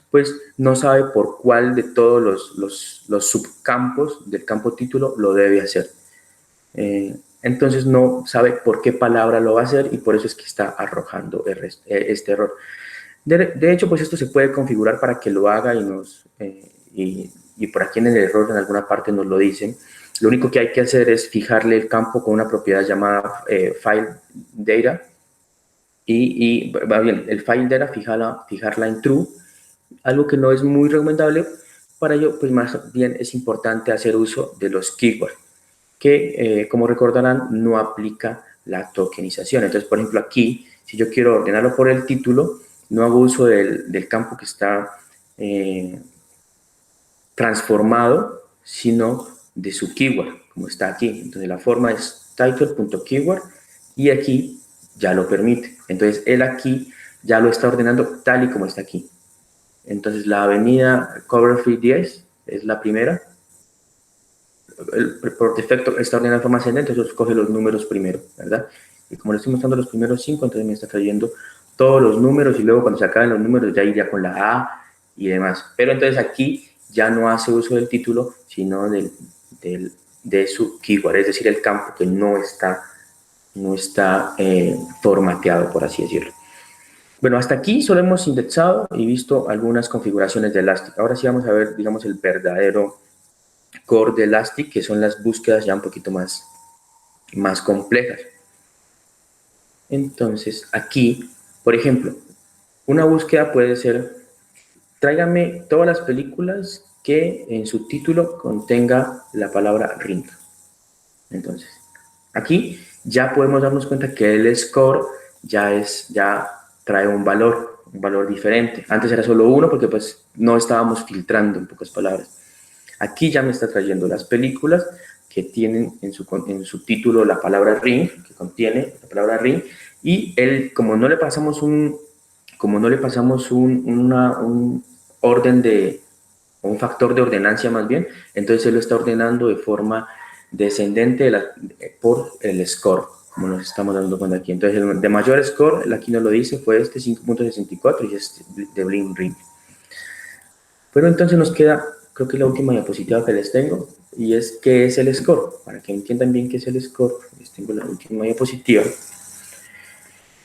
pues no sabe por cuál de todos los subcampos del campo título lo debe hacer. Entonces no sabe por qué palabra lo va a hacer y por eso es que está arrojando este error. De hecho, pues esto se puede configurar para que lo haga y por aquí en el error en alguna parte nos lo dicen. Lo único que hay que hacer es fijarle el campo con una propiedad llamada file data y va bien, el file data fijarla en true, algo que no es muy recomendable. Para ello, pues más bien es importante hacer uso de los keywords, que como recordarán no aplica la tokenización. Entonces, por ejemplo, aquí, si yo quiero ordenarlo por el título, no hago uso del campo que está transformado, sino de su keyword, como está aquí. Entonces, la forma es title.keyword y aquí ya lo permite. Entonces, él aquí ya lo está ordenando tal y como está aquí. Entonces, la avenida Cover Free 10 es la primera. Por defecto está ordenada de forma ascendente, entonces coge los números primero, ¿verdad? Y como le estoy mostrando los primeros 5, entonces me está trayendo todos los números y luego cuando se acaben los números ya iría con la A y demás. Pero entonces aquí ya no hace uso del título, sino de su keyword, es decir, el campo que no está formateado, por así decirlo. Bueno, hasta aquí solo hemos indexado y visto algunas configuraciones de Elastic. Ahora sí vamos a ver, digamos, el verdadero core de Elastic, que son las búsquedas ya un poquito más complejas. Entonces, aquí, por ejemplo, Una búsqueda puede ser, tráigame todas las películas que en su título contenga la palabra Ring. Entonces, aquí ya podemos darnos cuenta que el score ya trae un valor diferente. Antes era solo 1 porque pues no estábamos filtrando, en pocas palabras. Aquí ya me está trayendo las películas que tienen en su título la palabra Ring, que contiene la palabra Ring, y él, como no le pasamos un orden un factor de ordenancia más bien, entonces él lo está ordenando de forma descendente por el score, como nos estamos dando cuenta aquí. Entonces, el de mayor score, aquí nos lo dice, fue este 5.64 y es de Bling Ring. Pero entonces nos queda, creo que la última diapositiva que les tengo, y es qué es el score. Para que entiendan bien qué es el score, les tengo la última diapositiva.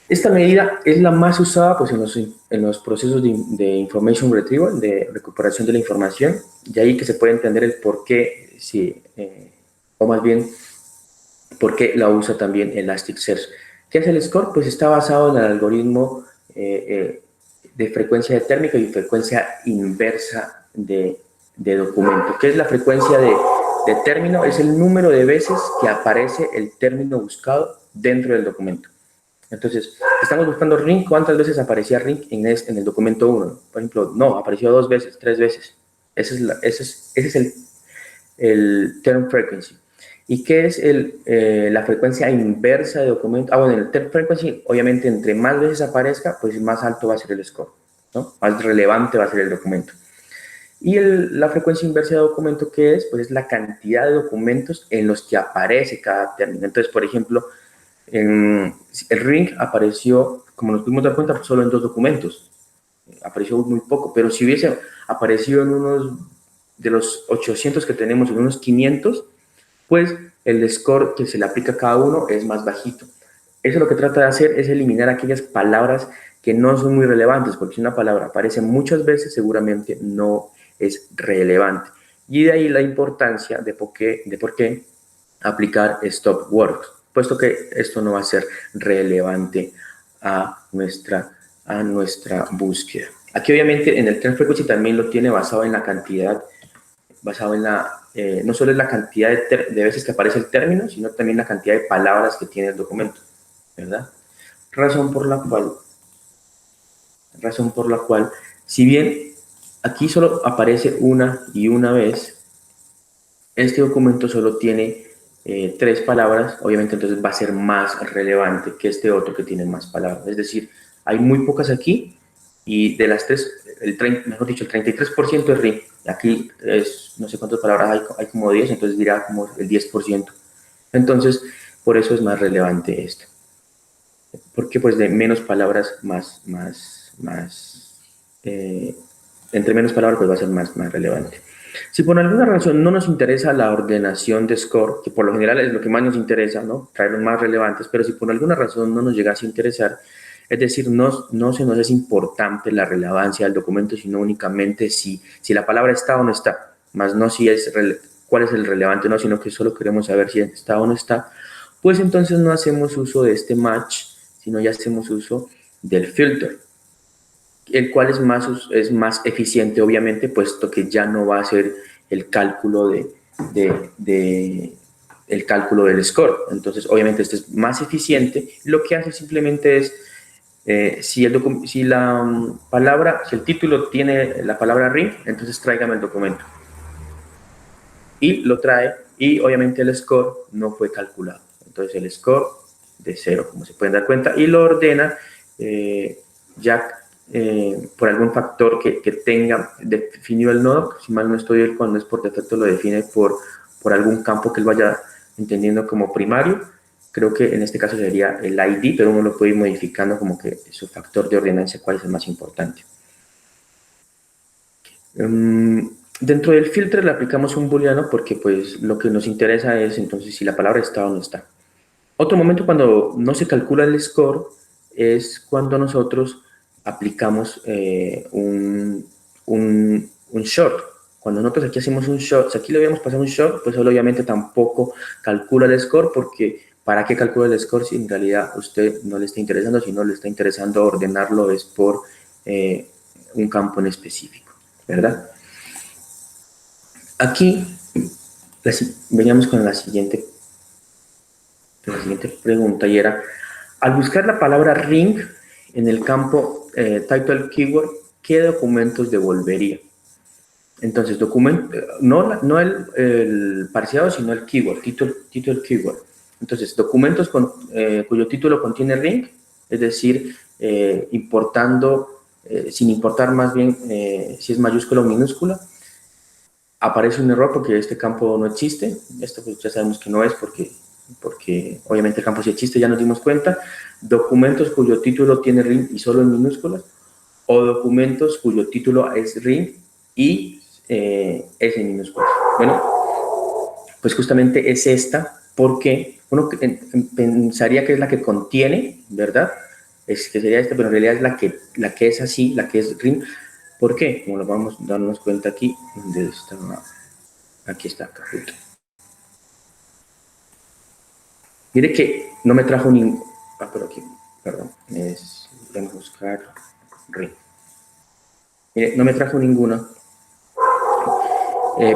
Esta medida es la más usada pues, en los procesos de information retrieval, de recuperación de la información, y ahí que se puede entender el por qué, o más bien, por qué la usa también Elasticsearch. ¿Qué es el score? Pues está basado en el algoritmo de frecuencia térmica y frecuencia inversa de documento. ¿Qué es la frecuencia de término? Es el número de veces que aparece el término buscado dentro del documento. Entonces, estamos buscando Ring, ¿cuántas veces aparecía Ring en el documento 1? Por ejemplo, no, apareció 2 veces, 3 veces. Ese es el term frequency. ¿Y qué es la frecuencia inversa de documento? Bueno, el term frequency, obviamente, entre más veces aparezca, pues más alto va a ser el score, ¿no? Más relevante va a ser el documento. Y la frecuencia inversa de documento, ¿qué es? Pues es la cantidad de documentos en los que aparece cada término. Entonces, por ejemplo, el Ring apareció, como nos pudimos dar cuenta, pues solo en 2 documentos. Apareció muy poco, pero si hubiese aparecido en unos de los 800 que tenemos, en unos 500, pues el score que se le aplica a cada uno es más bajito. Eso lo que trata de hacer es eliminar aquellas palabras que no son muy relevantes, porque si una palabra aparece muchas veces, seguramente no es relevante. Y de ahí la importancia de por qué aplicar stop words, puesto que esto no va a ser relevante a nuestra búsqueda. Aquí obviamente en el term frequency también lo tiene basado en la cantidad, basado en no solo en la cantidad de veces que aparece el término, sino también la cantidad de palabras que tiene el documento, ¿verdad? Razón por la cual, si bien aquí solo aparece una y una vez, este documento solo tiene 3 palabras, obviamente entonces va a ser más relevante que este otro que tiene más palabras. Es decir, hay muy pocas aquí y de las 3, mejor dicho, el 33% es Ring. Aquí no sé cuántas palabras hay como 10, entonces dirá como el 10%. Entonces, por eso es más relevante esto. Porque pues de menos palabras entre menos palabras pues va a ser más relevante. Si por alguna razón no nos interesa la ordenación de score, que por lo general es lo que más nos interesa, ¿no? Traerlos más relevantes, pero si por alguna razón no nos llegase a interesar, es decir, no se nos es importante la relevancia del documento, sino únicamente si la palabra está o no está, más no si cuál es el relevante, no, sino que solo queremos saber si está o no está, pues entonces no hacemos uso de este match, sino ya hacemos uso del filter, el cual es más eficiente, obviamente, puesto que ya no va a ser el cálculo el cálculo del score. Entonces, obviamente, este es más eficiente. Lo que hace simplemente es, si el título tiene la palabra Ring, entonces tráigame el documento. Y lo trae, y obviamente el score no fue calculado. Entonces, el score de 0, como se pueden dar cuenta, y lo ordena por algún factor que tenga definido el nodo. Si mal no estoy, cuando es por defecto lo define por algún campo que él vaya entendiendo como primario. Creo que en este caso sería el ID, pero uno lo puede ir modificando como que su factor de ordenancia, cuál es el más importante. Dentro del filtro le aplicamos un booleano porque pues lo que nos interesa es entonces si la palabra está o no está. Otro momento cuando no se calcula el score es cuando nosotros aplicamos un short. Cuando nosotros aquí hacemos un short, si aquí le habíamos pasado un short, pues obviamente tampoco calcula el score, porque ¿para qué calcula el score si en realidad a usted no le está interesando? Si no le está interesando ordenarlo es por un campo en específico, ¿verdad? Aquí veníamos con la siguiente pregunta, y era, al buscar la palabra ring en el campo title keyword, ¿qué documentos devolvería? Entonces, no el parseado, sino el keyword, title keyword. Entonces, documentos cuyo título contiene ring, es decir, sin importar más bien si es mayúscula o minúscula, aparece un error porque este campo no existe. Esto pues ya sabemos que no es porque obviamente el campo sí existe, ya nos dimos cuenta. Documentos cuyo título tiene ring y solo en minúsculas, o documentos cuyo título es ring y es en minúsculas. Bueno, pues justamente es esta, porque uno pensaría que es la que contiene, ¿verdad? Es que sería esta, pero en realidad es la que es así, la que es ring. ¿Por qué? Como lo vamos a darnos cuenta aquí, donde está, aquí está, Kahoot. Mire que no me trajo ningún, pero aquí, perdón, vamos a buscar ring. Mire, no me trajo ninguna.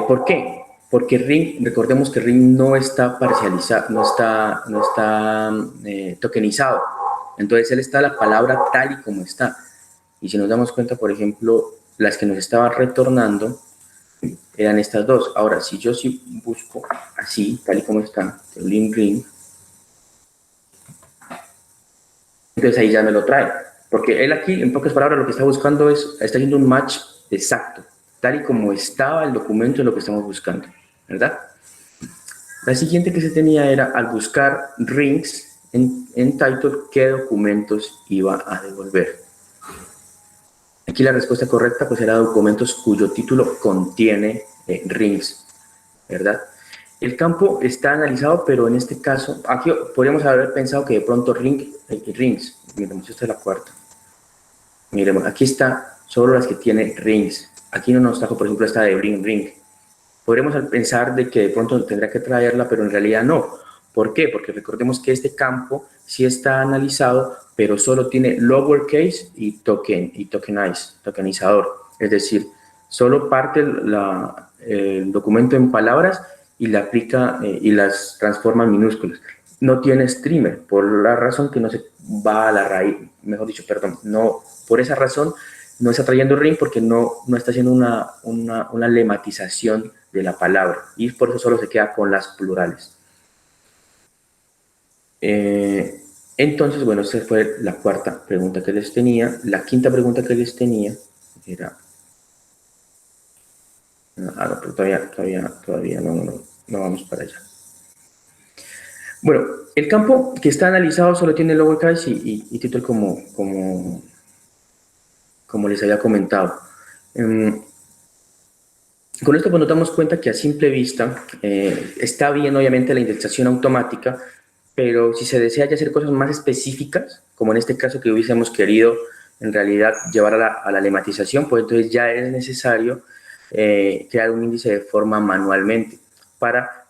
¿Por qué? Porque ring, recordemos que ring no está parcializado, no está tokenizado. Entonces él está la palabra tal y como está. Y si nos damos cuenta, por ejemplo, las que nos estaban retornando eran estas dos. Ahora, si yo sí busco así, tal y como está, ring, entonces ahí ya me lo trae. Porque él aquí, en pocas palabras, lo que está buscando está haciendo un match exacto, tal y como estaba el documento de lo que estamos buscando, ¿verdad? La siguiente que se tenía era, al buscar rings en title, ¿qué documentos iba a devolver? Aquí la respuesta correcta pues era documentos cuyo título contiene rings, ¿verdad? El campo está analizado, pero en este caso, aquí podríamos haber pensado que de pronto rings, miremos, esta es la cuarta. Miremos, aquí está solo las que tienen rings. Aquí no nos trajo, por ejemplo, esta de ring. Podríamos pensar de que de pronto tendría que traerla, pero en realidad no. ¿Por qué? Porque recordemos que este campo sí está analizado, pero solo tiene lowercase y tokenizador. Es decir, solo parte el documento en palabras y la aplica y las transforma en minúsculas. No tiene streamer, por la razón que no se va a la raíz, mejor dicho, perdón, no, por esa razón no está trayendo ring porque no está haciendo una lematización de la palabra y por eso solo se queda con las plurales. Entonces, bueno, esa fue la cuarta pregunta que les tenía. La quinta pregunta que les tenía era... no, pero todavía no vamos para allá. Bueno, el campo que está analizado solo tiene lowercase y título como les había comentado. Con esto pues nos damos cuenta que a simple vista está bien obviamente la indexación automática, pero si se desea ya hacer cosas más específicas, como en este caso que hubiésemos querido en realidad llevar a la lematización, pues entonces ya es necesario crear un índice de forma manualmente para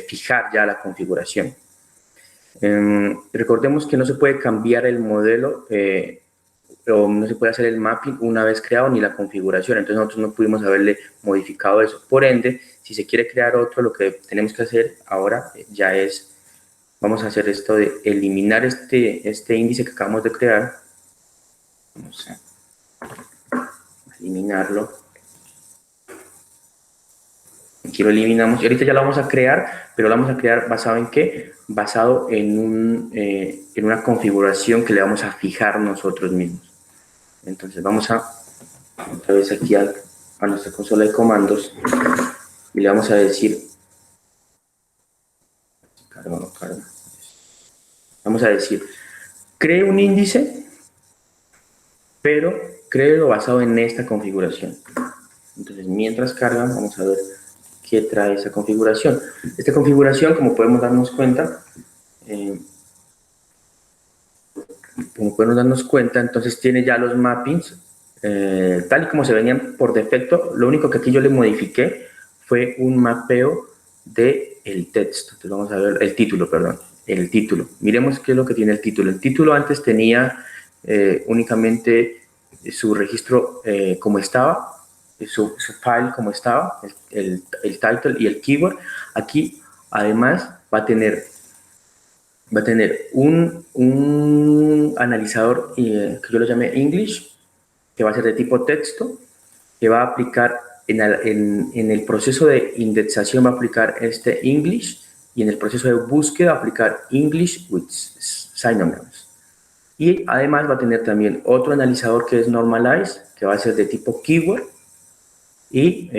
fijar ya la configuración. Recordemos que no se puede cambiar el modelo o no se puede hacer el mapping una vez creado ni la configuración, entonces nosotros no pudimos haberle modificado eso. Por ende, si se quiere crear otro, lo que tenemos que hacer ahora ya es, vamos a hacer esto de eliminar este índice que acabamos de crear. Vamos a eliminarlo. Aquí lo eliminamos y ahorita ya lo vamos a crear, pero lo vamos a crear basado en ¿qué? Basado en una configuración que le vamos a fijar nosotros mismos. Entonces vamos otra vez aquí a nuestra consola de comandos y le vamos a decir, vamos a decir, cree un índice, pero créelo basado en esta configuración. Entonces mientras carga, vamos a ver qué trae esa configuración. Esta configuración, como podemos darnos cuenta, entonces tiene ya los mappings tal y como se venían por defecto. Lo único que aquí yo le modifiqué fue un mapeo del texto. Entonces vamos a ver el título, perdón, el título. Miremos qué es lo que tiene el título. El título antes tenía únicamente su registro como estaba, su file como estaba, el title y el keyword. Aquí además va a tener un analizador que yo lo llamé English, que va a ser de tipo texto, que va a aplicar en el proceso de indexación, va a aplicar este English, y en el proceso de búsqueda va a aplicar English with synonyms. Y además va a tener también otro analizador que es Normalize, que va a ser de tipo keyword, y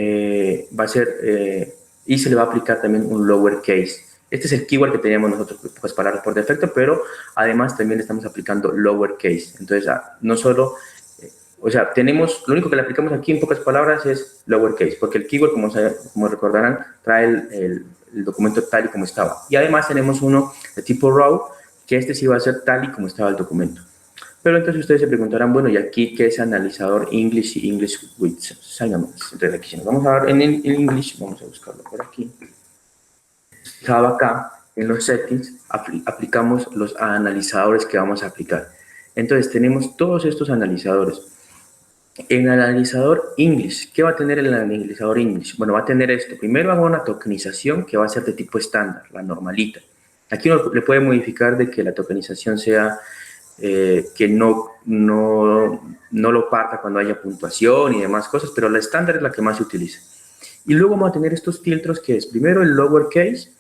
y se le va a aplicar también un lowercase. Este es el keyword que teníamos nosotros, pues, para por defecto, pero además también estamos aplicando lowercase. Entonces, no solo, o sea, lo único que le aplicamos aquí en pocas palabras es lowercase, porque el keyword, como recordarán, trae el documento tal y como estaba. Y además tenemos uno de tipo raw, que este sí va a ser tal y como estaba el documento. Pero entonces ustedes se preguntarán, bueno, ¿y aquí qué es analizador English y English with synonyms? Entonces aquí, si nos vamos a ver en English, vamos a buscarlo por aquí. Fijado acá, en los settings, aplicamos los analizadores que vamos a aplicar. Entonces tenemos todos estos analizadores. En el analizador English, ¿qué va a tener el analizador English? Bueno, va a tener esto. Primero hago una tokenización que va a ser de tipo estándar, la normalita. Aquí uno le puede modificar de que la tokenización sea que no lo parta cuando haya puntuación y demás cosas, pero la estándar es la que más se utiliza. Y luego vamos a tener estos filtros que es primero el lowercase,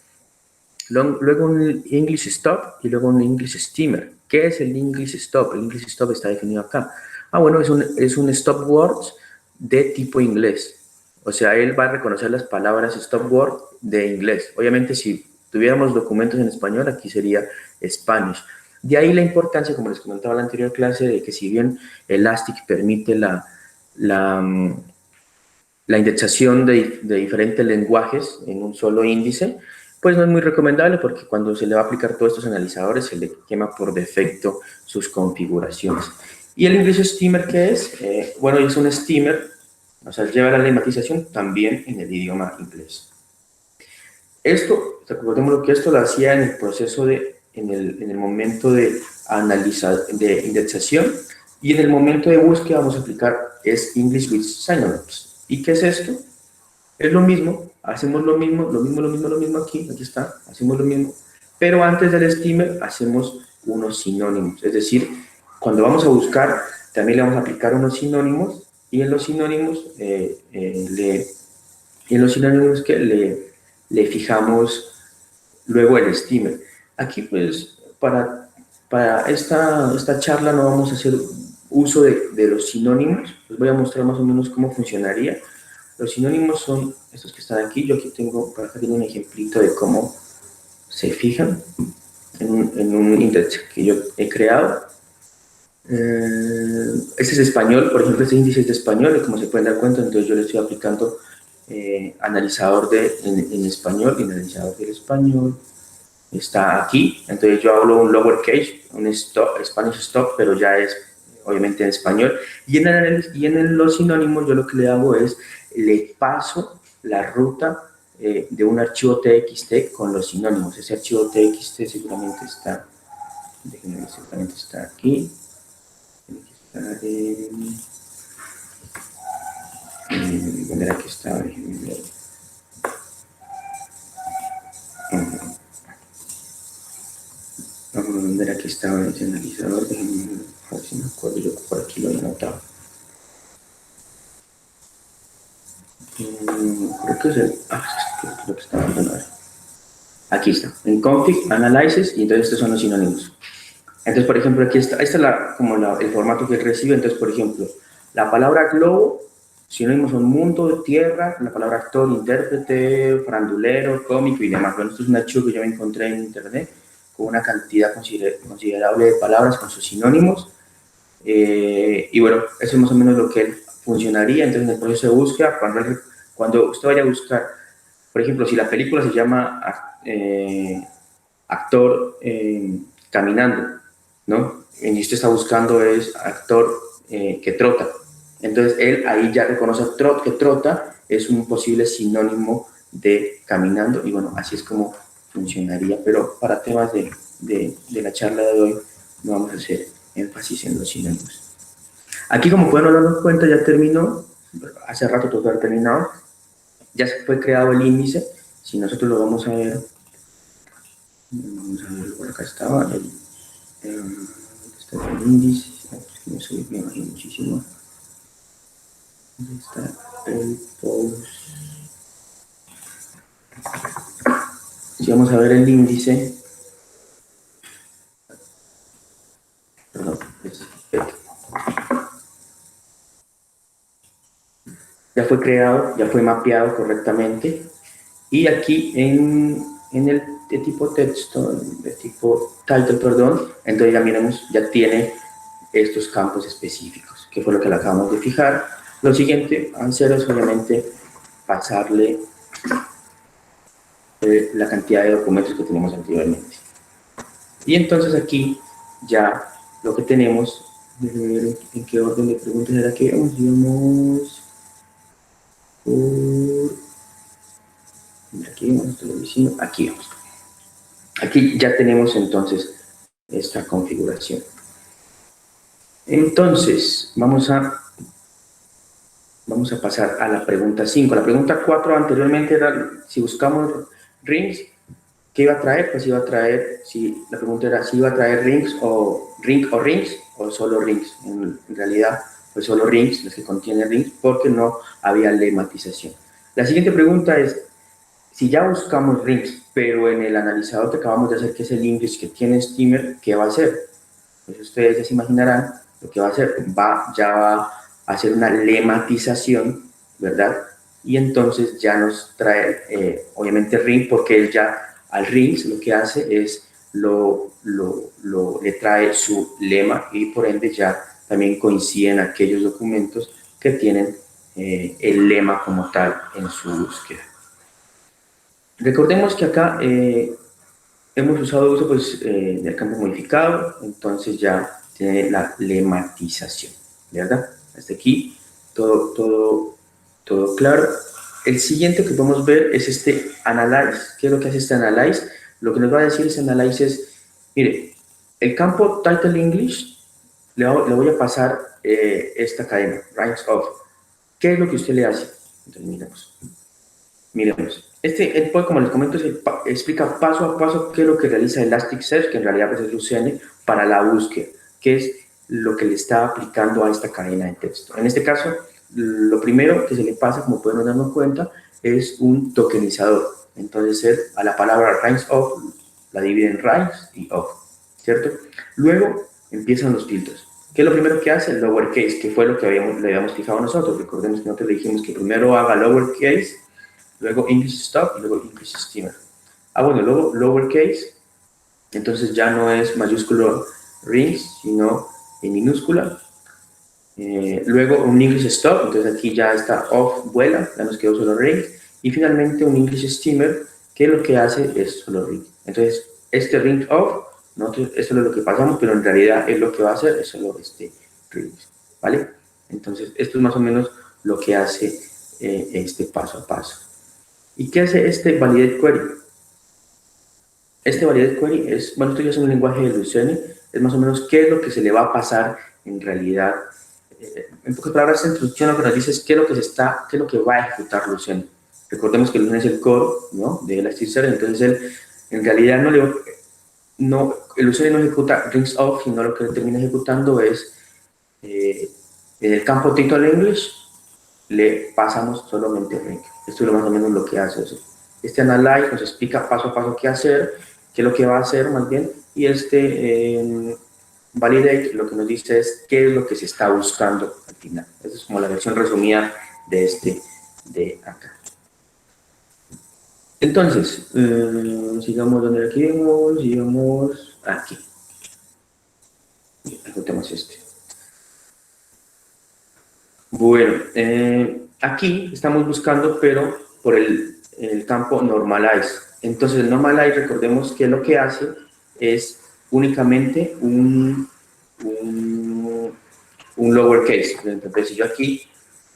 luego un English stop y luego un English steamer. ¿Qué es el English stop? El English stop está definido acá. Bueno, es un stop words de tipo inglés. O sea, él va a reconocer las palabras stop word de inglés. Obviamente, si tuviéramos documentos en español, aquí sería Spanish. De ahí la importancia, como les comentaba en la anterior clase, de que si bien Elastic permite la indexación de diferentes lenguajes en un solo índice, pues no es muy recomendable porque cuando se le va a aplicar todos estos analizadores se le quema por defecto sus configuraciones. ¿Y el English Steamer qué es? Bueno, es un steamer, o sea, lleva la lematización también en el idioma inglés. Esto, recordemos que esto lo hacía en el proceso en el momento de indexación, y en el momento de búsqueda vamos a aplicar es English with synonyms. ¿Y qué es esto? Es lo mismo, hacemos lo mismo aquí está, hacemos lo mismo, pero antes del steamer hacemos unos sinónimos, es decir, cuando vamos a buscar también le vamos a aplicar unos sinónimos, y en los sinónimos que le fijamos luego el steamer. Aquí pues para esta charla no vamos a hacer uso de los sinónimos, les voy a mostrar más o menos cómo funcionaría. Los sinónimos son estos que están aquí. Yo aquí tengo un ejemplito de cómo se fijan en un índice que yo he creado. Este es español, por ejemplo, este índice es de español, y como se pueden dar cuenta, entonces yo le estoy aplicando analizador en español, y el analizador del español está aquí. Entonces yo hablo un lowercase, un Spanish stop, pero ya es obviamente en español. Y en los sinónimos yo lo que le hago es, le paso la ruta de un archivo TXT con los sinónimos. Ese archivo TXT seguramente está, seguramente está aquí. ¿Dónde era que estaba? ¿Dónde era que estaba ese analizador? A ver si me acuerdo, yo por aquí lo he anotado. Creo que es creo que estaba viendo. Aquí está, en config, analysis, y entonces estos son los sinónimos. Entonces, por ejemplo, aquí está, este es el formato que él recibe. Entonces, por ejemplo, la palabra globo, sinónimos son mundo, tierra, la palabra actor, intérprete, farandulero, cómico y demás. Bueno, esto es un archivo que yo me encontré en internet con una cantidad considerable de palabras con sus sinónimos. Y bueno, eso es más o menos lo que él funcionaría. Entonces, en el proceso de búsqueda, cuando usted vaya a buscar, por ejemplo, si la película se llama actor caminando, ¿no? Y usted está buscando es actor que trota. Entonces, él ahí ya reconoce que trota es un posible sinónimo de caminando, y bueno, así es como funcionaría. Pero para temas de la charla de hoy no vamos a hacer énfasis en los sinónimos. Aquí, como pueden darnos cuenta, ya terminó, hace rato tuvo que haber terminado, ya se fue creado el índice. Si nosotros lo vamos a ver, por acá estaba está el índice, no sé, me imagino muchísimo. ¿Dónde está el post? Si vamos a ver el índice, perdón, ya fue creado, ya fue mapeado correctamente, y aquí en el de tipo texto, de tipo title, perdón, entonces ya miremos, ya tiene estos campos específicos, que fue lo que le acabamos de fijar. Lo siguiente a hacer es obviamente pasarle la cantidad de documentos que tenemos anteriormente. Y entonces aquí ya lo que tenemos, déjenme ver en qué orden de preguntas era que íbamos por aquí vamos, televisión, aquí vamos. Aquí ya tenemos entonces esta configuración. Entonces, vamos a pasar a la pregunta 5. La pregunta 4 anteriormente era si buscamos rings, ¿qué iba a traer? Pues iba a traer, la pregunta era si iba a traer rings o rings o solo rings. En realidad, pues solo rings, los que contienen rings, porque no había lematización. La siguiente pregunta es, si ya buscamos rings, pero en el analizador que acabamos de hacer, que es el English que tiene Steamer, ¿qué va a hacer? Pues ustedes ya se imaginarán lo que va a hacer. Ya va a hacer una lematización, ¿verdad? Y entonces ya nos trae, obviamente, ring, porque él ya al rings lo que hace es le trae su lema y por ende ya también coinciden aquellos documentos que tienen el lema como tal en su búsqueda. Recordemos que acá hemos usado uso pues, del campo modificado, entonces ya tiene la lematización, ¿verdad? Hasta aquí todo claro. El siguiente que podemos ver es este analyze. ¿Qué es lo que hace este analyze? Lo que nos va a decir este analyze es, mire, el campo title English, le voy a pasar esta cadena, ranks of. ¿Qué es lo que usted le hace? Entonces miremos. Como les comento, explica paso a paso qué es lo que realiza Elasticsearch, que en realidad pues, es Lucene, para la búsqueda, qué es lo que le está aplicando a esta cadena de texto. En este caso, lo primero que se le pasa, como pueden darnos cuenta, es un tokenizador. Entonces, a la palabra ranks of la divide en ranks y of, ¿cierto? Luego empiezan los filtros. ¿Qué es lo primero que hace? El lowercase, que fue lo que le habíamos fijado nosotros. Recordemos que nosotros le dijimos que primero haga lowercase, luego English Stop y luego English Steamer. Bueno, luego lowercase, entonces ya no es mayúsculo rings, sino en minúscula. Luego un English Stop, entonces aquí ya está off, vuela, ya nos quedó solo rings. Y finalmente un English Steamer, que lo que hace es solo ring. Entonces, este ring off, nosotros, esto es lo que pasamos, pero en realidad es lo que va a hacer, es solo este ring, ¿vale? Entonces, esto es más o menos lo que hace este paso a paso. ¿Y qué hace este validate query? Este validate query es, bueno, esto ya es un lenguaje de Lucene, es más o menos qué es lo que se le va a pasar en realidad. En pocas palabras, esta instrucción lo que nos dice es qué es lo que va a ejecutar Lucene. Recordemos que Lucene es el core, ¿no?, de Elasticsearch, entonces él en realidad el Lucene no ejecuta rings off, sino lo que termina ejecutando es en el campo title English le pasamos solamente ring. Esto es más o menos lo que hace eso. Este analyze nos explica paso a paso qué hacer, qué es lo que va a hacer más bien, y este validate lo que nos dice es qué es lo que se está buscando al final. Esa es como la versión resumida de acá. Entonces, sigamos donde aquí vemos, sigamos aquí. Ejecutemos este. Bueno, aquí estamos buscando, pero por el campo normalize. Entonces, el normalize, recordemos que lo que hace es únicamente un lowercase. Entonces, si yo aquí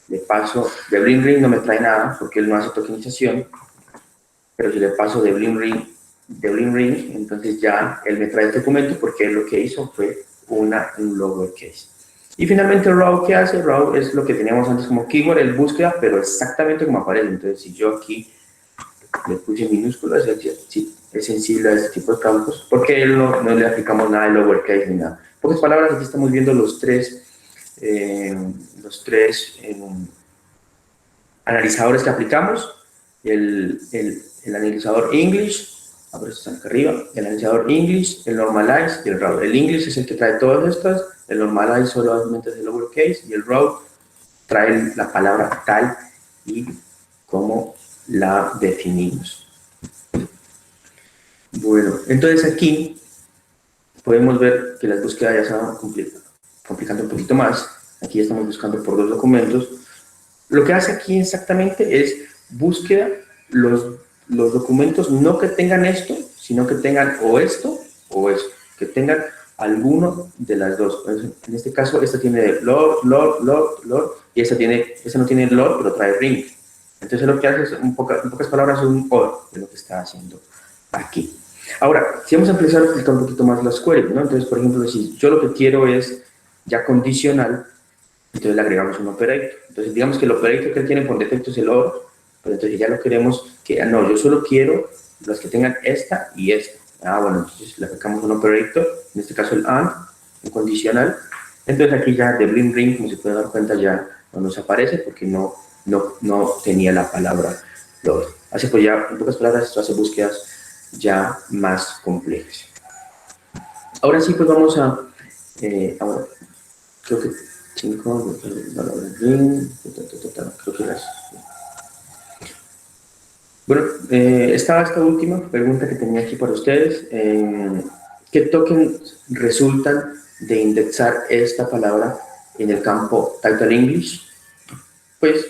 le paso de bling ring, no me trae nada porque él no hace tokenización, pero si le paso de bling ring, entonces ya él me trae el documento porque él lo que hizo fue un lowercase. Y finalmente raw, ¿qué hace? Raw es lo que teníamos antes como keyword, el búsqueda, pero exactamente como aparece. Entonces, si yo aquí le puse minúsculas, es sensible a este tipo de campos, porque no le aplicamos nada de lowercase ni nada. En pocas palabras, aquí estamos viendo los tres analizadores que aplicamos, el analizador English, está acá arriba, el analizador English, el normalize y el raw. El English es el que trae todas estas, el normalize solamente es el lowercase y el raw trae la palabra tal y como la definimos. Bueno, entonces aquí podemos ver que las búsquedas ya se van complicando un poquito más. Aquí estamos buscando por dos documentos. Lo que hace aquí exactamente es búsqueda los documentos no que tengan esto, sino que tengan o esto o esto, que tengan alguno de las dos. En este caso, esta tiene Lord, y esta no tiene Lord, pero trae ring. Entonces lo que hace es, en pocas palabras, un OR de lo que está haciendo aquí. Ahora, si vamos a empezar a explicar un poquito más las queries, ¿no? Entonces, por ejemplo, si yo lo que quiero es ya condicional, entonces le agregamos un operator. Entonces, digamos que el operator que él tiene por defecto es el OR, pero entonces ya lo queremos que, no, yo solo quiero los que tengan esta y esta. Bueno, entonces le aplicamos un operator, en este caso el AND, un condicional. Entonces aquí ya de Blink Ring, como se puede dar cuenta, ya no nos aparece porque no tenía la palabra LOR. Así pues ya, en pocas palabras, esto hace búsquedas ya más complejas. Ahora sí, pues vamos a, ahora, creo que 5, creo que las... Bueno, esta última pregunta que tenía aquí para ustedes. ¿Qué tokens resultan de indexar esta palabra en el campo Title English? Pues,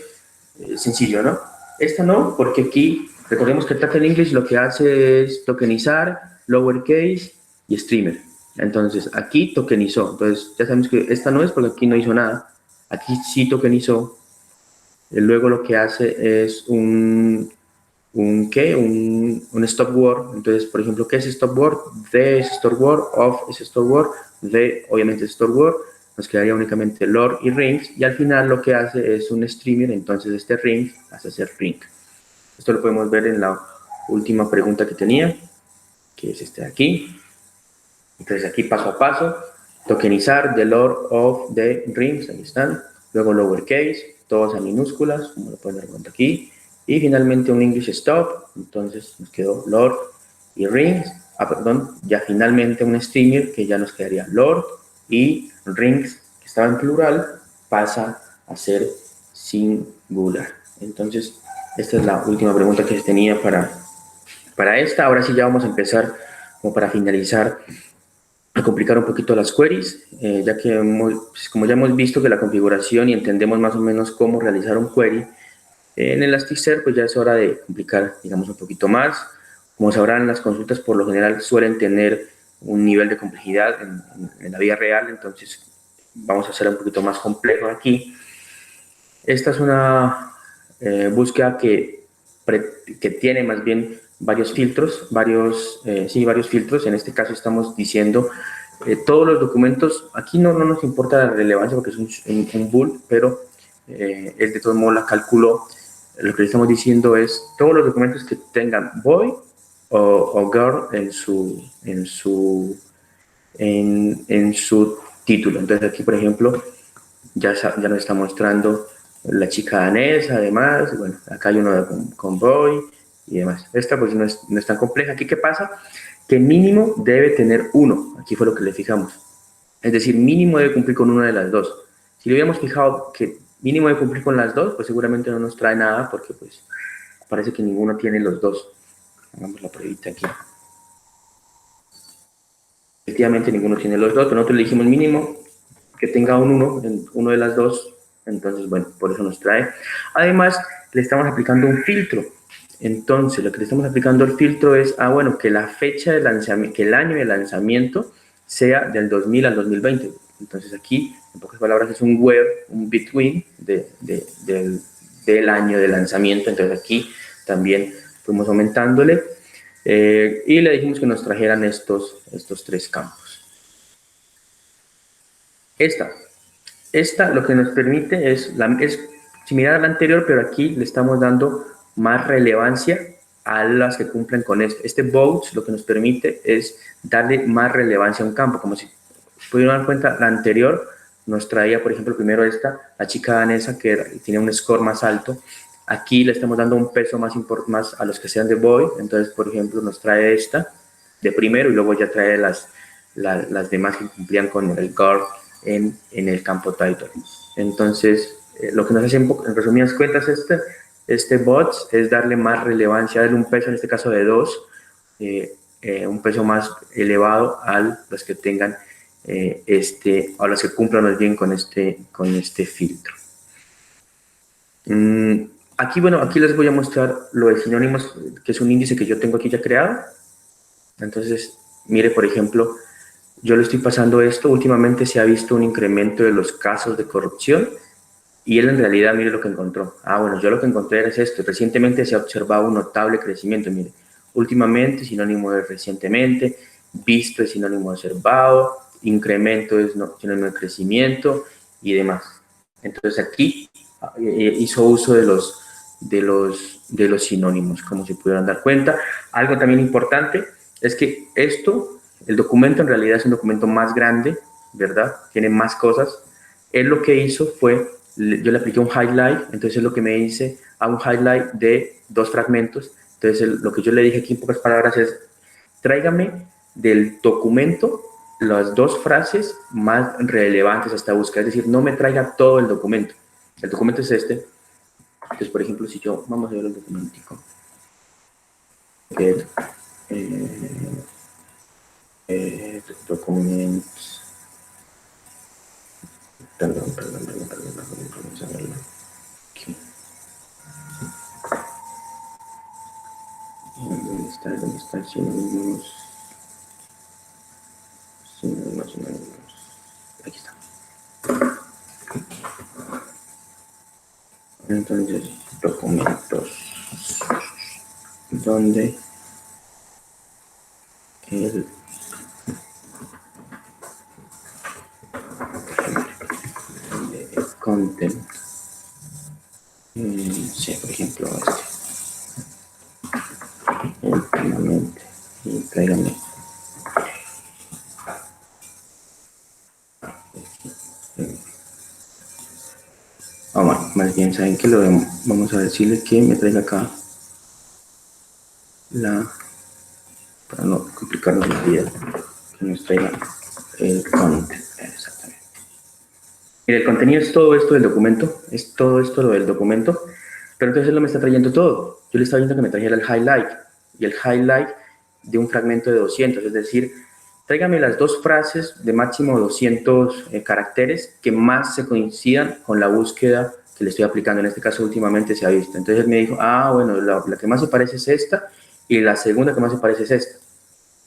sencillo, ¿no? Esta no, porque aquí, recordemos que Title English lo que hace es tokenizar, lowercase y streamer. Entonces, aquí tokenizó. Entonces, ya sabemos que esta no es porque aquí no hizo nada. Aquí sí tokenizó. Luego lo que hace es un stop word. Entonces, por ejemplo, ¿qué es stop word? The es stop word, of es stop word, the obviamente es stop word. Nos quedaría únicamente Lord y rings, y al final lo que hace es un streamer, entonces este ring hace ser ring. Esto lo podemos ver en la última pregunta que tenía, que es este de aquí. Entonces aquí paso a paso, tokenizar the Lord of the rings, ahí están. Luego lowercase, todos en minúsculas, como lo pueden dar cuenta aquí. Y finalmente un English stop, entonces nos quedó Lord y rings. Ya finalmente un streamer que ya nos quedaría Lord y rings, que estaba en plural, pasa a ser singular. Entonces, esta es la última pregunta que se tenía para esta. Ahora sí ya vamos a empezar, como para finalizar, a complicar un poquito las queries, ya que como ya hemos visto que la configuración y entendemos más o menos cómo realizar un query, en Elasticsearch pues ya es hora de complicar, digamos, un poquito más. Como sabrán, las consultas por lo general suelen tener un nivel de complejidad en la vida real, entonces vamos a hacer un poquito más complejo aquí. Esta es una búsqueda que tiene más bien varios filtros, varios filtros. En este caso estamos diciendo todos los documentos. Aquí no nos importa la relevancia porque es un bool, pero es de todos modos la calculó. Lo que le estamos diciendo es todos los documentos que tengan boy o girl en su título. Entonces aquí, por ejemplo, ya nos está mostrando la chica danesa, además. Bueno, acá hay uno con boy y demás. Esta pues no es tan compleja. Aquí, ¿qué pasa? Que mínimo debe tener 1. Aquí fue lo que le fijamos. Es decir, mínimo debe cumplir con una de las dos. Si le hubiéramos fijado que mínimo debe cumplir con las dos, pues seguramente no nos trae nada porque pues parece que ninguno tiene los dos. Hagamos la pruebita aquí. Efectivamente, ninguno tiene los dos, pero nosotros le dijimos mínimo que tenga un 1 en uno de las dos. Entonces, bueno, por eso nos trae. Además, le estamos aplicando un filtro. Entonces, lo que le estamos aplicando el filtro es, bueno, que la fecha de lanzamiento, que el año de lanzamiento sea del 2000 al 2020. Entonces, aquí, en pocas palabras, es un where, un between del año de lanzamiento. Entonces, aquí también fuimos aumentándole. Y le dijimos que nos trajeran estos tres campos. Esta esta lo que nos permite es similar a la anterior, pero aquí le estamos dando más relevancia a las que cumplen con esto. Este votes lo que nos permite es darle más relevancia a un campo, como si pudieron dar cuenta, la anterior nos traía, por ejemplo, primero la chica danesa que tiene un score más alto. Aquí le estamos dando un peso más a los que sean de boy, entonces, por ejemplo, nos trae esta de primero y luego ya trae las demás que cumplían con el guard en el campo title. Entonces, lo que nos hace en resumidas cuentas este bots es darle más relevancia, darle un peso, en este caso de 2, un peso más elevado a los que tengan a los que cumplan más bien con este filtro. Aquí, bueno, aquí les voy a mostrar lo de sinónimos, que es un índice que yo tengo aquí ya creado. Entonces, mire, por ejemplo, yo le estoy pasando esto. Últimamente se ha visto un incremento de los casos de corrupción y él en realidad, mire lo que encontró. Bueno, yo lo que encontré es esto. Recientemente se ha observado un notable crecimiento. Mire, últimamente, sinónimo de recientemente, visto es sinónimo de observado, incremento es sinónimo de crecimiento y demás. Entonces aquí hizo uso de los sinónimos, como se pudieron dar cuenta. Algo también importante es que el documento en realidad es un documento más grande, ¿verdad? Tiene más cosas. Él lo que hizo fue, yo le apliqué un highlight, entonces lo que me hice a un highlight de 2 fragmentos. Entonces lo que yo le dije aquí en pocas palabras es, tráigame del documento las 2 frases más relevantes a esta búsqueda, es decir, no me traiga todo el documento. El documento es este. Entonces, por ejemplo, si yo, vamos a ver el documentico. Documentos. Perdón, vamos a verlo. Aquí. ¿Dónde está? Sinónimos. Aquí está. Entonces, documentos. Donde el content. Sí, por ejemplo, últimamente. Y tráigame. Más bien, ¿saben qué? Vamos a decirle que me traiga acá para no complicarnos la vida, que nos traiga el content. Exactamente. Mire, el contenido es todo esto del documento, es todo esto lo del documento, pero entonces él no me está trayendo todo. Yo le estaba viendo que me trajera el highlight, y el highlight de un fragmento de 200, es decir, tráigame las 2 frases de máximo 200 caracteres que más se coincidan con la búsqueda que le estoy aplicando. En este caso, últimamente se ha visto. Entonces él me dijo, bueno, la que más se parece es esta, y la segunda que más se parece es esta.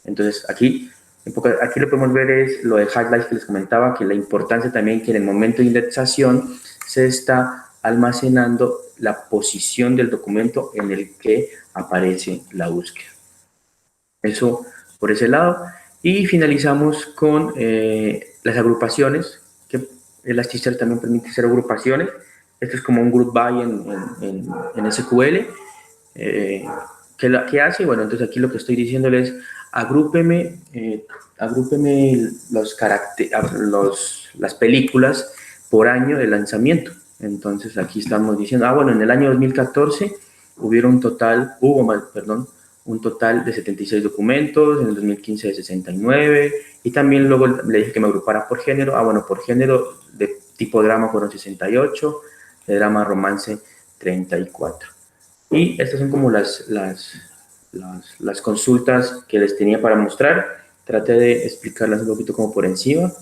Entonces aquí lo que podemos ver es lo de highlights que les comentaba, que la importancia también que en el momento de indexación se está almacenando la posición del documento en el que aparece la búsqueda. Eso por ese lado. Y finalizamos con las agrupaciones, que Elasticsearch también permite hacer agrupaciones. Esto es como un group by en SQL. ¿Qué hace? Bueno, entonces aquí lo que estoy diciéndole es agrúpeme las películas por año de lanzamiento. Entonces aquí estamos diciendo, bueno, en el año 2014 hubo un total de 76 documentos, en el 2015 de 69, y también luego le dije que me agrupara por género. Bueno, por género de tipo drama fueron 68, de drama romance 34. Y estas son como las consultas que les tenía para mostrar. Traté de explicarlas un poquito como por encima.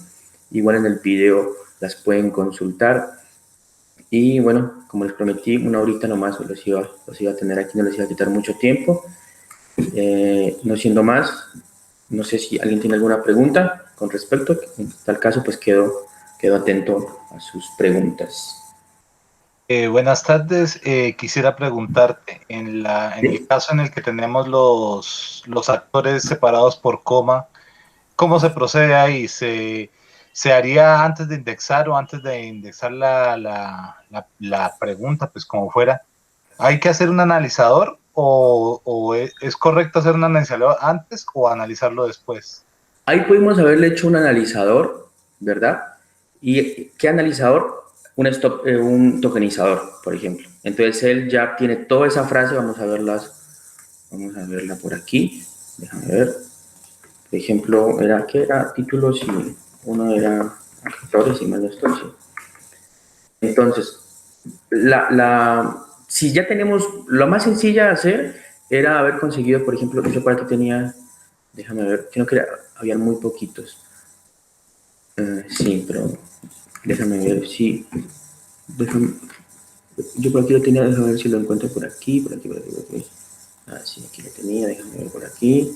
Igual en el video las pueden consultar. Y bueno, como les prometí, una horita nomás los iba a tener aquí, no les iba a quitar mucho tiempo. No siendo más, no sé si alguien tiene alguna pregunta con respecto. En tal caso, pues quedo atento a sus preguntas.
Buenas tardes. Quisiera preguntarte, en el caso en el que tenemos los actores separados por coma, ¿cómo se procede ahí? ¿Se ¿Se haría antes de indexar o antes de indexar la pregunta, pues como fuera? ¿Hay que hacer un analizador o es correcto hacer un analizador antes o analizarlo después?
Ahí pudimos haberle hecho un analizador, ¿verdad? ¿Y qué analizador? Un tokenizador, por ejemplo. Entonces él ya tiene toda esa frase, vamos a verla por aquí. Déjame ver. Por ejemplo, ¿qué era? Títulos y uno era actores y mal no estoy, sí. Entonces, si ya tenemos, lo más sencilla de hacer era haber conseguido, por ejemplo, yo para que tenía, déjame ver, creo que habían muy poquitos. Sí, pero déjame ver si, yo por aquí lo tenía, déjame ver si lo encuentro por aquí, por aquí, por aquí, por aquí. Ah, sí, aquí lo tenía, déjame ver por aquí.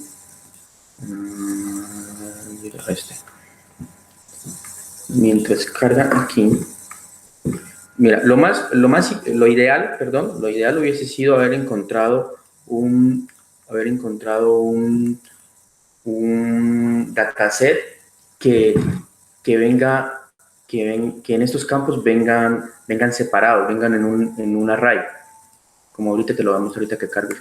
Este. Mientras carga aquí, mira, lo ideal, perdón, lo ideal hubiese sido haber encontrado un dataset que, que venga, que en estos campos vengan separados, vengan en un array. Como ahorita te lo vamos ahorita que cargue,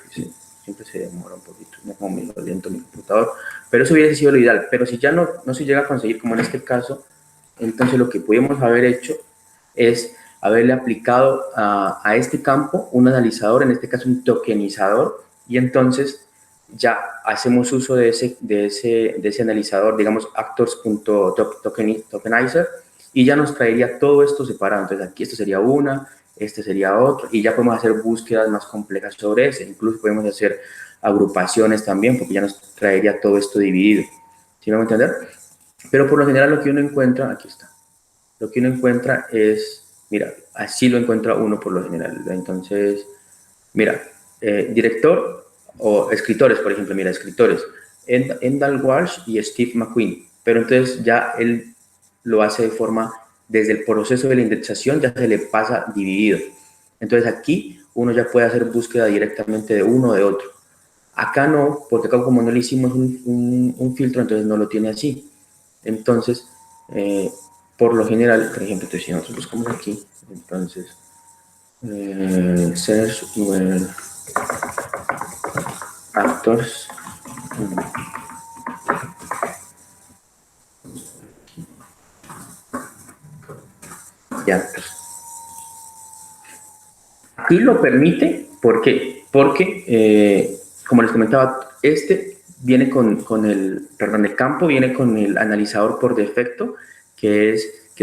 siempre se demora un poquito, no como me lo lento mi computador, pero eso hubiese sido lo ideal. Pero si ya no se llega a conseguir, como en este caso, entonces lo que pudimos haber hecho es haberle aplicado a este campo un analizador, en este caso un tokenizador, y entonces ya hacemos uso de ese analizador, digamos actors.tokenizer, y ya nos traería todo esto separado. Entonces aquí esto sería este sería otro, y ya podemos hacer búsquedas más complejas sobre ese, incluso podemos hacer agrupaciones también, porque ya nos traería todo esto dividido. ¿Sí me van a entender? Pero por lo general lo que uno encuentra, aquí está, lo que uno encuentra es, mira, así lo encuentra uno por lo general. Entonces, mira, director o escritores, por ejemplo, mira, escritores, Endal Walsh y Steve McQueen, pero entonces ya él lo hace de forma, desde el proceso de la indexación ya se le pasa dividido. Entonces aquí uno ya puede hacer búsqueda directamente de uno o de otro. Acá no, porque acá como no le hicimos un filtro, entonces no lo tiene así. Entonces, por lo general, por ejemplo, si nosotros buscamos aquí, entonces, search where actors, y actors. Aquí lo permite, ¿por qué? Porque, como les comentaba, viene el campo viene con el analizador por defecto, que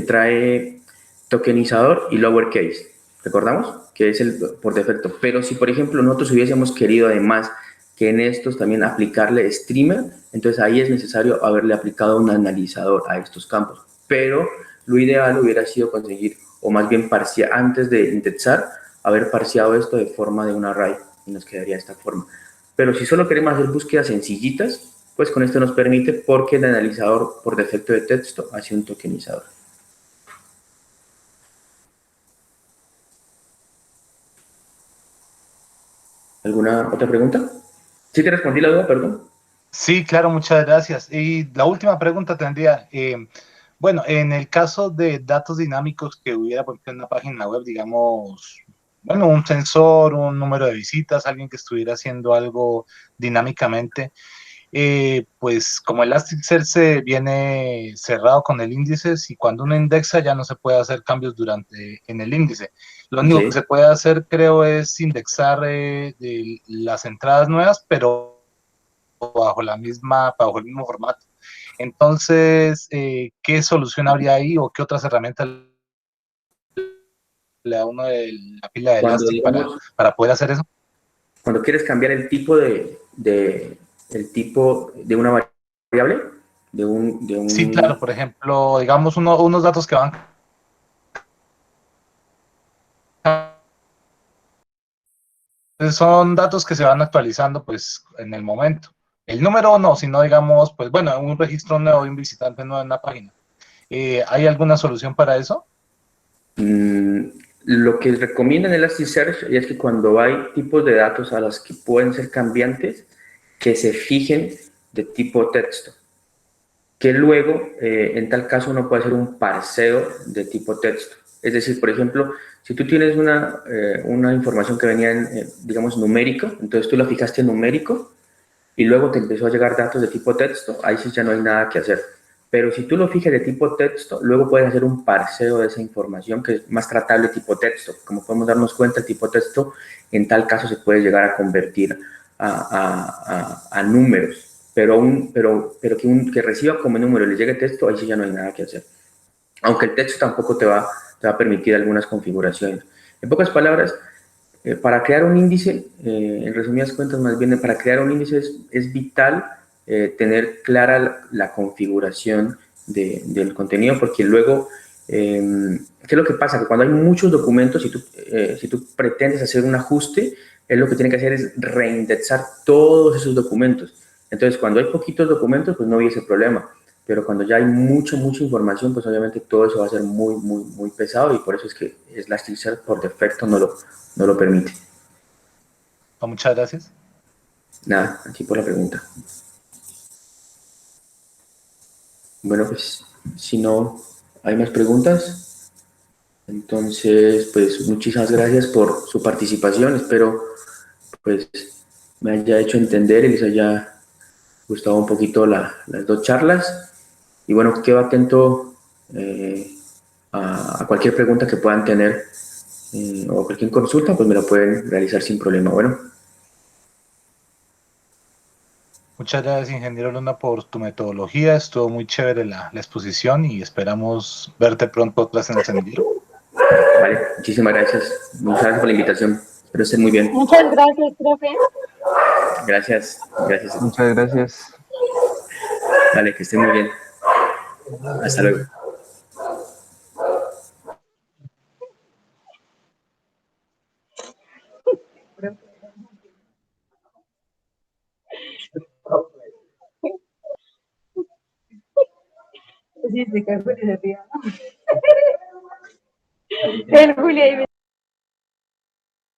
trae tokenizador y lowercase. ¿Recordamos? Que es el por defecto. Pero si, por ejemplo, nosotros hubiésemos querido además que en estos también aplicarle streamer, entonces ahí es necesario haberle aplicado un analizador a estos campos. Pero lo ideal hubiera sido conseguir, o más bien antes de indexar, haber parseado esto de forma de un array y nos quedaría de esta forma. Pero si solo queremos hacer búsquedas sencillitas, pues con esto nos permite, porque el analizador por defecto de texto hace un tokenizador. ¿Alguna otra pregunta? ¿Sí te respondí la duda, perdón?
Sí, claro, muchas gracias. Y la última pregunta tendría, bueno, en el caso de datos dinámicos que hubiera, por ejemplo, en una página web, digamos, bueno, un sensor, un número de visitas, alguien que estuviera haciendo algo dinámicamente, pues como Elasticsearch viene cerrado con el índice, y cuando uno indexa ya no se puede hacer cambios en el índice. Lo único que
Sí.
se puede hacer, creo, es indexar las entradas nuevas, pero bajo el mismo formato. Entonces, ¿qué solución habría ahí o qué otras herramientas le da uno de la pila de
Cuando,
Elastic
digamos,
para poder hacer eso?
cuando quieres cambiar el tipo de una variable,
Sí, claro, por ejemplo, digamos unos datos que van, son datos que se van actualizando pues en el momento. El número no, sino digamos, pues bueno, un registro nuevo de un visitante nuevo en la página. ¿Hay alguna solución para eso?
Lo que recomiendan en Elasticsearch es que cuando hay tipos de datos a los que pueden ser cambiantes, que se fijen de tipo texto. que luego, en tal caso, uno puede hacer un parseo de tipo texto. Es decir, por ejemplo, si tú tienes una información que venía en, digamos, numérico, entonces tú la fijaste en numérico y luego te empezó a llegar datos de tipo texto, ahí sí ya no hay nada que hacer. Pero si tú lo fijas de tipo texto, luego puedes hacer un parseo de esa información que es más tratable tipo texto. Como podemos darnos cuenta, el tipo texto en tal caso se puede llegar a convertir a números. Pero que reciba como número y le llegue texto, ahí sí ya no hay nada que hacer. Aunque el texto tampoco te va a permitir algunas configuraciones. En pocas palabras, para crear un índice, en resumidas cuentas, más bien, para crear un índice es vital tener clara la configuración del contenido, porque luego, ¿qué es lo que pasa? Que cuando hay muchos documentos, si tú pretendes hacer un ajuste, lo que tiene que hacer es reindexar todos esos documentos. Entonces, cuando hay poquitos documentos, pues no hay ese problema. Pero cuando ya hay mucha información, pues obviamente todo eso va a ser muy pesado y por eso es que Elasticsearch por defecto no lo permite.
Muchas gracias.
Nada, aquí por la pregunta. Bueno, pues si no hay más preguntas, entonces pues muchísimas gracias por su participación. Espero pues me haya hecho entender y les haya gustado un poquito las dos charlas. Y bueno, quedo atento a cualquier pregunta que puedan tener o cualquier consulta, pues me la pueden realizar sin problema. Bueno.
Muchas gracias, ingeniero Luna, por tu metodología. Estuvo muy chévere la exposición y esperamos verte pronto otra vez en el semillero.
Vale, muchísimas gracias. Muchas gracias por la invitación. Espero estén muy bien.
Muchas gracias, profe.
Gracias.
Muchas gracias.
Vale, que estén muy bien. Hasta luego.
Sí, se cae Julia de arriba. El Julia